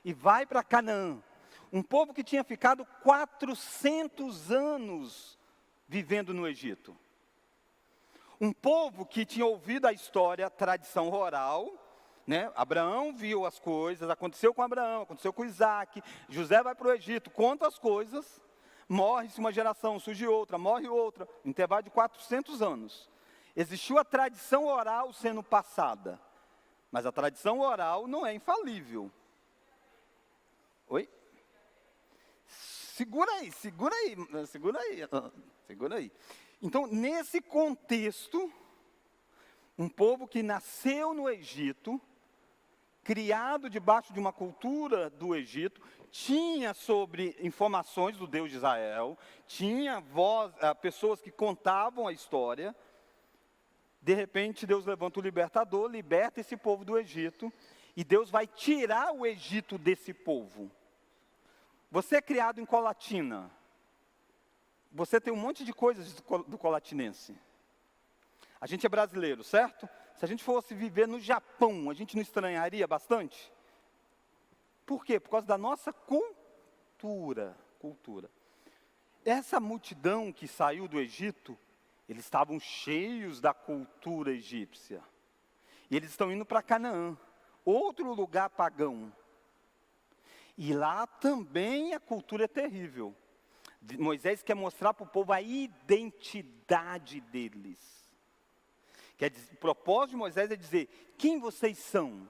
e vai para Canaã. Um povo que tinha ficado 400 anos vivendo no Egito. Um povo que tinha ouvido a história, a tradição oral, né? Abraão viu as coisas, aconteceu com Abraão, aconteceu com Isaac, José vai para o Egito, conta as coisas, morre-se uma geração, surge outra, morre outra, intervalo de 400 anos. Existiu a tradição oral sendo passada, mas a tradição oral não é infalível. Oi? Segura aí. Então, nesse contexto, um povo que nasceu no Egito, criado debaixo de uma cultura do Egito, tinha sobre informações do Deus de Israel, tinha pessoas que contavam a história. De repente, Deus levanta o libertador, liberta esse povo do Egito, e Deus vai tirar o Egito desse povo. Você é criado em Colatina, você tem um monte de coisas do colatinense. A gente é brasileiro, certo? Se a gente fosse viver no Japão, a gente não estranharia bastante? Por quê? Por causa da nossa cultura. Essa multidão que saiu do Egito, eles estavam cheios da cultura egípcia. E eles estão indo para Canaã, outro lugar pagão. E lá também a cultura é terrível. Moisés quer mostrar para o povo a identidade deles. O propósito de Moisés é dizer, quem vocês são?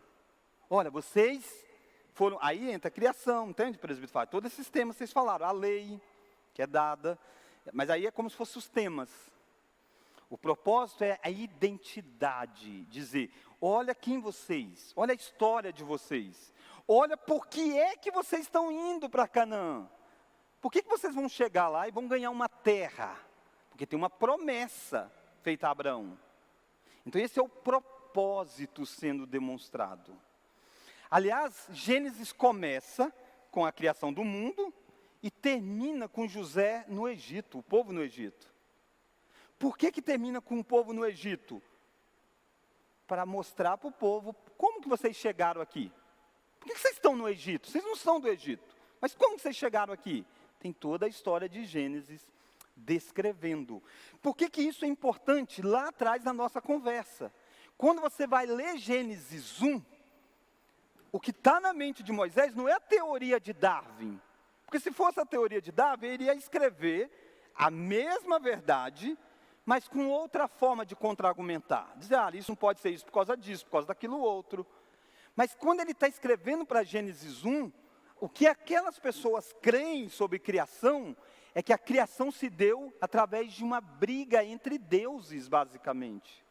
Olha, vocês foram, aí entra a criação, entende, presbítero Fábio? Todos esses temas vocês falaram, a lei que é dada, mas aí é como se fossem os temas. O propósito é a identidade, dizer, olha quem vocês, olha a história de vocês, olha por que é que vocês estão indo para Canaã. Por que vocês vão chegar lá e vão ganhar uma terra? Porque tem uma promessa feita a Abraão. Então esse é o propósito sendo demonstrado. Aliás, Gênesis começa com a criação do mundo e termina com José no Egito, o povo no Egito. Por que termina com o povo no Egito? Para mostrar para o povo como que vocês chegaram aqui. Por que vocês estão no Egito? Vocês não são do Egito. Mas como que vocês chegaram aqui? Tem toda a história de Gênesis descrevendo. Por que isso é importante lá atrás na nossa conversa? Quando você vai ler Gênesis 1, o que está na mente de Moisés não é a teoria de Darwin. Porque se fosse a teoria de Darwin, ele ia escrever a mesma verdade, mas com outra forma de contra-argumentar. Dizer, isso não pode ser isso por causa disso, por causa daquilo outro. Mas quando ele está escrevendo para Gênesis 1, o que aquelas pessoas creem sobre criação é que a criação se deu através de uma briga entre deuses, basicamente.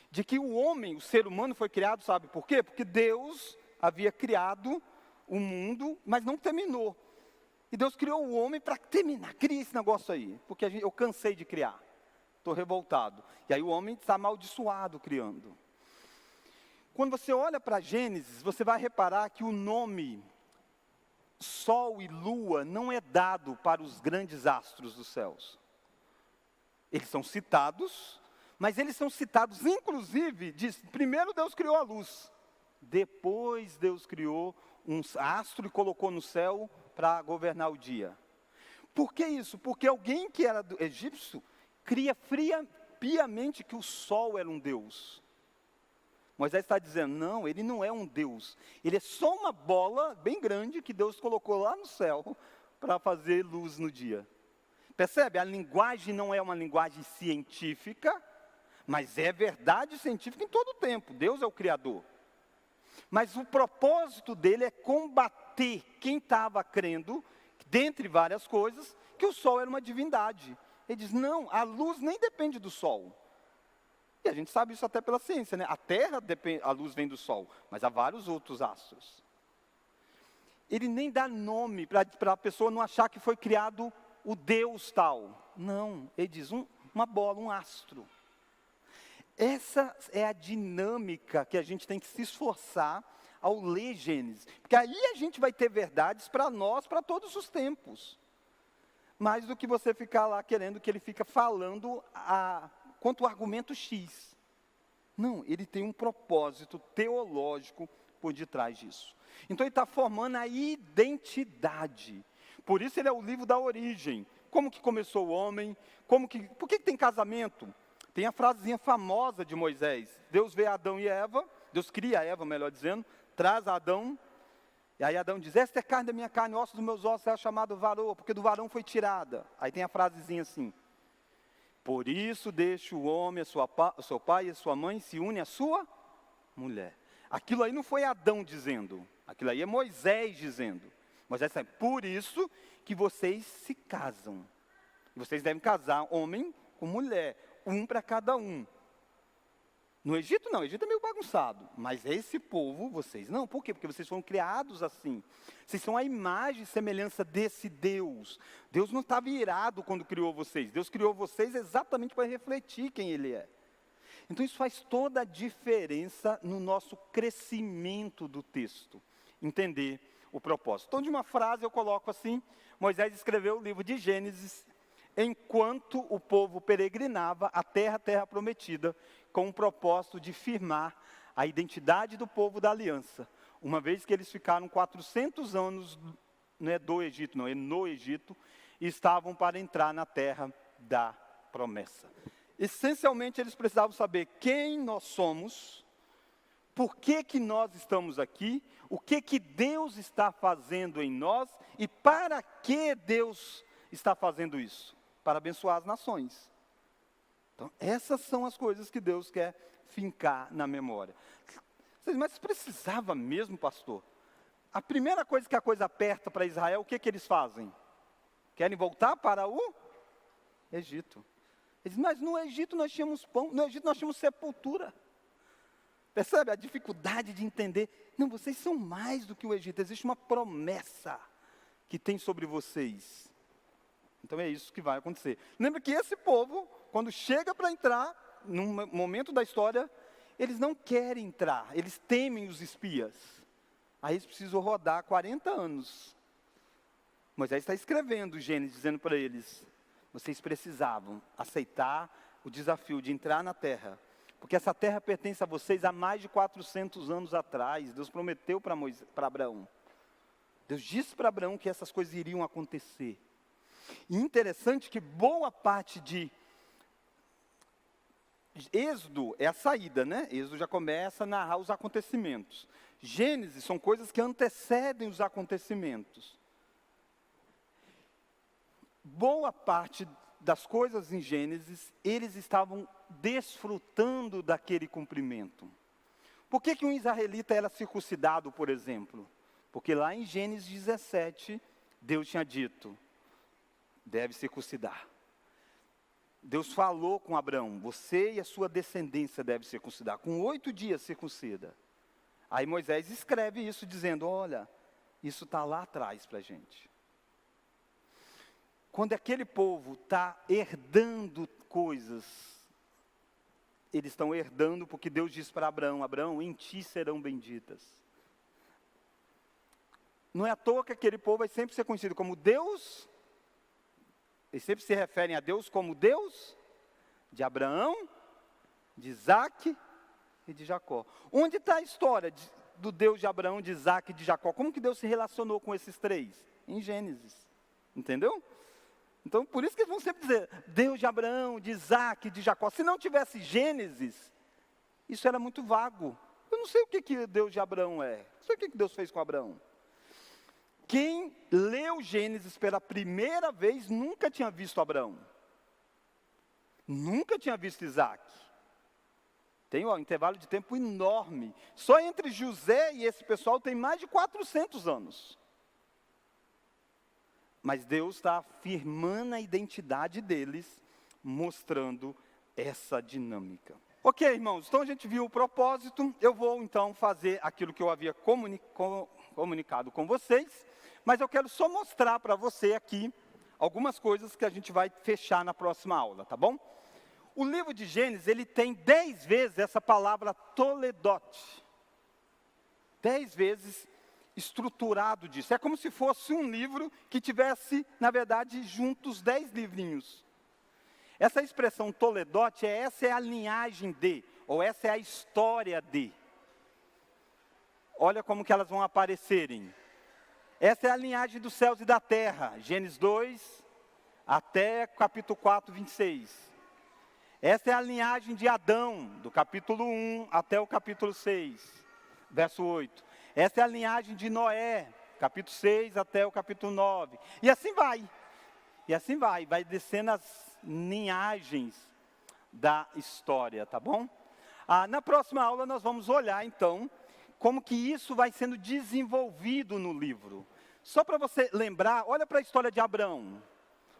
De que o homem, o ser humano foi criado, sabe por quê? Porque Deus havia criado o mundo, mas não terminou. E Deus criou o homem para terminar, cria esse negócio aí, porque eu cansei de criar, estou revoltado. E aí o homem está amaldiçoado criando. Quando você olha para Gênesis, você vai reparar que o nome Sol e Lua não é dado para os grandes astros dos céus. Eles são citados, mas eles são citados, inclusive, primeiro Deus criou a luz, depois Deus criou um astro e colocou no céu para governar o dia. Por que isso? Porque alguém que era egípcio, cria piamente que o sol era um deus. Moisés está dizendo, não, ele não é um deus. Ele é só uma bola bem grande que Deus colocou lá no céu para fazer luz no dia. Percebe? A linguagem não é uma linguagem científica, mas é verdade científica em todo o tempo. Deus é o Criador. Mas o propósito dele é combater quem estava crendo, dentre várias coisas, que o sol era uma divindade. Ele diz, não, a luz nem depende do sol. E a gente sabe isso até pela ciência, né? A Terra, a luz vem do Sol, mas há vários outros astros. Ele nem dá nome para a pessoa não achar que foi criado o Deus tal. Não, ele diz uma bola, um astro. Essa é a dinâmica que a gente tem que se esforçar ao ler Gênesis. Porque aí a gente vai ter verdades para nós, para todos os tempos. Mais do que você ficar lá querendo que ele fica falando quanto o argumento X. Não, ele tem um propósito teológico por detrás disso. Então ele está formando a identidade. Por isso ele é o livro da origem. Como que começou o homem? Por que tem casamento? Tem a frasezinha famosa de Moisés. Deus vê Adão e Eva Deus cria Eva, melhor dizendo, traz Adão, e aí Adão diz, esta é carne da minha carne, ossos dos meus ossos, é chamado varão, porque do varão foi tirada. Aí tem a frasezinha assim, por isso deixa o homem, o seu pai e a sua mãe, se une à sua mulher. Aquilo aí não foi Adão dizendo, aquilo aí é Moisés dizendo. Moisés disse, por isso que vocês se casam. Vocês devem casar homem com mulher, um para cada um. No Egito não, o Egito é meio bagunçado, mas esse povo, vocês não. Por quê? Porque vocês foram criados assim. Vocês são a imagem e semelhança desse Deus. Deus não estava irado quando criou vocês. Deus criou vocês exatamente para refletir quem Ele é. Então isso faz toda a diferença no nosso crescimento do texto. Entender o propósito. Então de uma frase eu coloco assim, Moisés escreveu o livro de Gênesis, enquanto o povo peregrinava a terra prometida, com o propósito de firmar a identidade do povo da aliança. Uma vez que eles ficaram 400 anos, não é do Egito, não, é no Egito, e estavam para entrar na terra da promessa. Essencialmente eles precisavam saber quem nós somos, por que nós estamos aqui, o que Deus está fazendo em nós e para que Deus está fazendo isso. Para abençoar as nações. Então, essas são as coisas que Deus quer fincar na memória. Mas precisava mesmo, pastor? A primeira coisa que a coisa aperta para Israel, o que eles fazem? Querem voltar para o Egito. Eles dizem, mas no Egito nós tínhamos pão, no Egito nós tínhamos sepultura. Percebe a dificuldade de entender? Não, vocês são mais do que o Egito, existe uma promessa que tem sobre vocês. Então é isso que vai acontecer. Lembra que esse povo, quando chega para entrar, num momento da história, eles não querem entrar, eles temem os espias. Aí eles precisam rodar 40 anos. Moisés está escrevendo Gênesis, dizendo para eles, vocês precisavam aceitar o desafio de entrar na terra, porque essa terra pertence a vocês há mais de 400 anos atrás. Deus prometeu para Abraão. Deus disse para Abraão que essas coisas iriam acontecer. E interessante que boa parte de Êxodo é a saída, né? Êxodo já começa a narrar os acontecimentos. Gênesis são coisas que antecedem os acontecimentos. Boa parte das coisas em Gênesis, eles estavam desfrutando daquele cumprimento. Por que um israelita era circuncidado, por exemplo? Porque lá em Gênesis 17, Deus tinha dito, deve circuncidar. Deus falou com Abraão, você e a sua descendência devem circuncidar. Com 8 dias circuncida. Aí Moisés escreve isso dizendo, olha, isso está lá atrás para a gente. Quando aquele povo está herdando coisas, eles estão herdando porque Deus diz para Abraão, Abraão, em ti serão benditas. Não é à toa que aquele povo vai sempre ser conhecido como Deus. Eles sempre se referem a Deus como Deus de Abraão, de Isaac e de Jacó. Onde está a história do Deus de Abraão, de Isaac e de Jacó? Como que Deus se relacionou com esses três? Em Gênesis. Entendeu? Então, por isso que eles vão sempre dizer, Deus de Abraão, de Isaac e de Jacó. Se não tivesse Gênesis, isso era muito vago. Eu não sei o que Deus de Abraão é. Não sei o que Deus fez com Abraão. Quem leu Gênesis pela primeira vez nunca tinha visto Abraão. Nunca tinha visto Isaac. Tem um intervalo de tempo enorme. Só entre José e esse pessoal tem mais de 400 anos. Mas Deus está afirmando a identidade deles, mostrando essa dinâmica. Ok, irmãos, então a gente viu o propósito. Eu vou então fazer aquilo que eu havia comunicado com vocês. Mas eu quero só mostrar para você aqui algumas coisas que a gente vai fechar na próxima aula, tá bom? O livro de Gênesis, ele tem 10 vezes essa palavra toledot. 10 vezes estruturado disso. É como se fosse um livro que tivesse, na verdade, juntos 10 livrinhos. Essa expressão toledot, essa é a linhagem de, ou essa é a história de. Olha como que elas vão aparecerem. Essa é a linhagem dos céus e da terra, Gênesis 2 até capítulo 4, 26. Essa é a linhagem de Adão, do capítulo 1 até o capítulo 6, verso 8. Essa é a linhagem de Noé, capítulo 6 até o capítulo 9. E assim vai. E assim vai descendo as linhagens da história, tá bom? Na próxima aula nós vamos olhar então como que isso vai sendo desenvolvido no livro. Só para você lembrar, olha para a história de Abraão.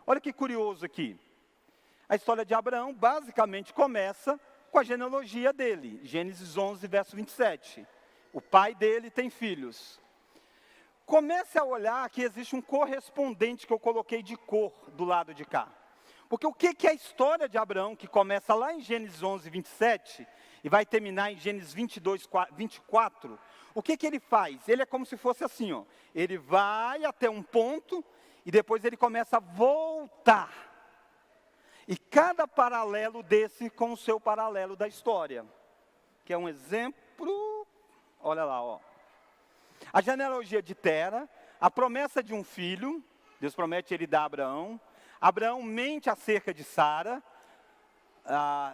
Olha que curioso aqui. A história de Abraão basicamente começa com a genealogia dele. Gênesis 11, verso 27. O pai dele tem filhos. Comece a olhar que existe um correspondente que eu coloquei de cor do lado de cá. Porque o que é a história de Abraão, que começa lá em Gênesis 11, 27, e vai terminar em Gênesis 22, 24, o que ele faz? Ele é como se fosse assim, ó. Ele vai até um ponto, e depois ele começa a voltar. E cada paralelo desse com o seu paralelo da história. Que é um exemplo, olha lá, ó. A genealogia de Tera, a promessa de um filho, Deus promete ele dar a Abraão. Abraão mente acerca de Sara,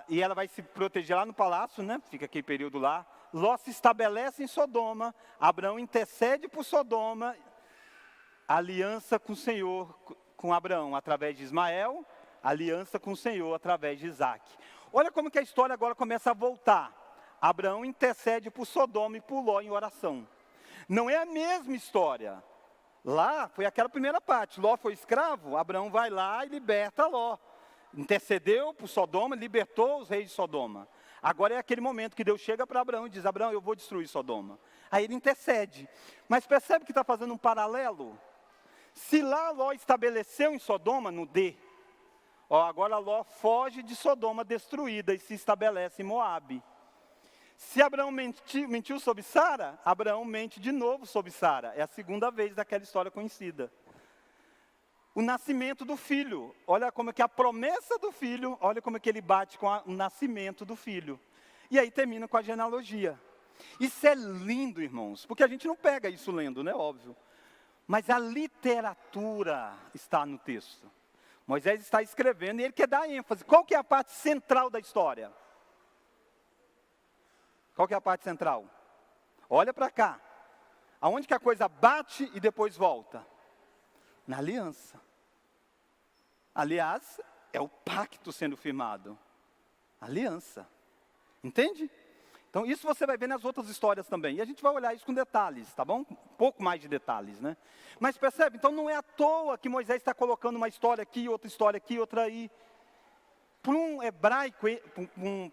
e ela vai se proteger lá no palácio, né? Fica aquele período lá. Ló se estabelece em Sodoma, Abraão intercede por Sodoma, aliança com o Senhor, com Abraão, através de Ismael, aliança com o Senhor, através de Isaac. Olha como que a história agora começa a voltar. Abraão intercede por Sodoma e por Ló em oração. Não é a mesma história. Lá foi aquela primeira parte, Ló foi escravo, Abraão vai lá e liberta Ló. Intercedeu por Sodoma, libertou os reis de Sodoma. Agora é aquele momento que Deus chega para Abraão e diz, Abraão, eu vou destruir Sodoma. Aí ele intercede. Mas percebe que está fazendo um paralelo? Se lá Ló estabeleceu em Sodoma, no D, agora Ló foge de Sodoma destruída e se estabelece em Moabe. Se Abraão mentiu sobre Sara, Abraão mente de novo sobre Sara. É a segunda vez daquela história conhecida. O nascimento do filho. Olha como é que a promessa do filho, olha como é que ele bate com o nascimento do filho. E aí termina com a genealogia. Isso é lindo, irmãos, porque a gente não pega isso lendo, né? Óbvio. Mas a literatura está no texto. Moisés está escrevendo e ele quer dar ênfase. Qual que é a parte central da história? Qual que é a parte central? Olha para cá. Aonde que a coisa bate e depois volta? Na aliança. Aliás, é o pacto sendo firmado. Aliança. Entende? Então, isso você vai ver nas outras histórias também. E a gente vai olhar isso com detalhes, tá bom? Um pouco mais de detalhes, né? Mas percebe? Então, não é à toa que Moisés está colocando uma história aqui, outra aí. Para um hebraico,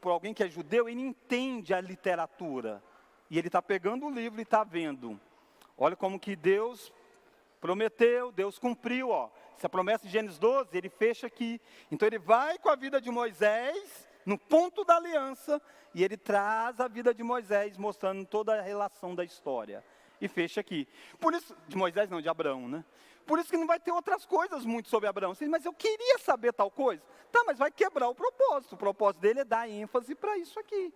para alguém que é judeu, ele entende a literatura. E ele está pegando o livro e está vendo. Olha como que Deus prometeu, Deus cumpriu. Essa promessa de Gênesis 12, ele fecha aqui. Então ele vai com a vida de Moisés, no ponto da aliança, e ele traz a vida de Moisés, mostrando toda a relação da história. E fecha aqui. Por isso, de Moisés não, de Abraão, né? Por isso que não vai ter outras coisas muito sobre Abraão. Você diz, mas eu queria saber tal coisa. Tá, mas vai quebrar o propósito. O propósito dele é dar ênfase para isso aqui.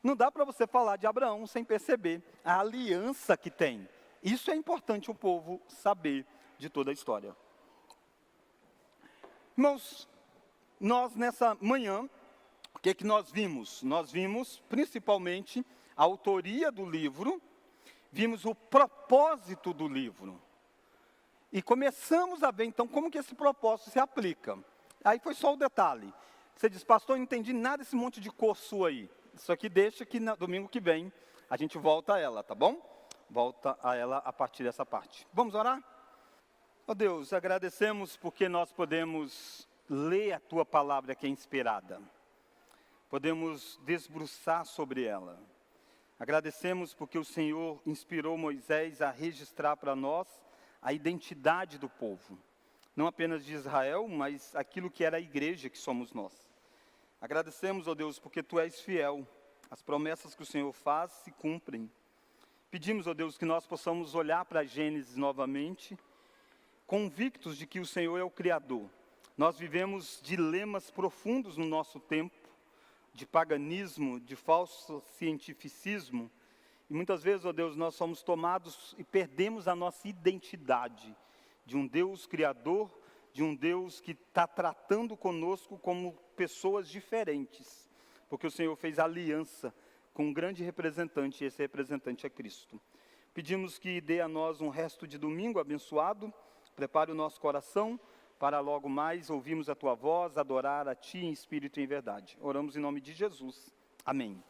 Não dá para você falar de Abraão sem perceber a aliança que tem. Isso é importante o povo saber de toda a história. Irmãos, nós nessa manhã, o que nós vimos? Nós vimos principalmente a autoria do livro, vimos o propósito do livro. E começamos a ver, então, como que esse propósito se aplica. Aí foi só o detalhe. Você diz, pastor, eu não entendi nada desse monte de cor sua aí. Isso aqui deixa que no domingo que vem a gente volta a ela, tá bom? Volta a ela a partir dessa parte. Vamos orar? Ó Deus, agradecemos porque nós podemos ler a Tua palavra que é inspirada. Podemos desbruçar sobre ela. Agradecemos porque o Senhor inspirou Moisés a registrar para nós a identidade do povo, não apenas de Israel, mas aquilo que era a igreja que somos nós. Agradecemos, ó Deus, porque Tu és fiel, as promessas que o Senhor faz se cumprem. Pedimos, ó Deus, que nós possamos olhar para Gênesis novamente, convictos de que o Senhor é o Criador. Nós vivemos dilemas profundos no nosso tempo, de paganismo, de falso cientificismo, e muitas vezes, ó Deus, nós somos tomados e perdemos a nossa identidade de um Deus criador, de um Deus que está tratando conosco como pessoas diferentes, porque o Senhor fez aliança com um grande representante, e esse representante é Cristo. Pedimos que dê a nós um resto de domingo abençoado, prepare o nosso coração para logo mais ouvirmos a Tua voz, adorar a Ti em espírito e em verdade. Oramos em nome de Jesus. Amém.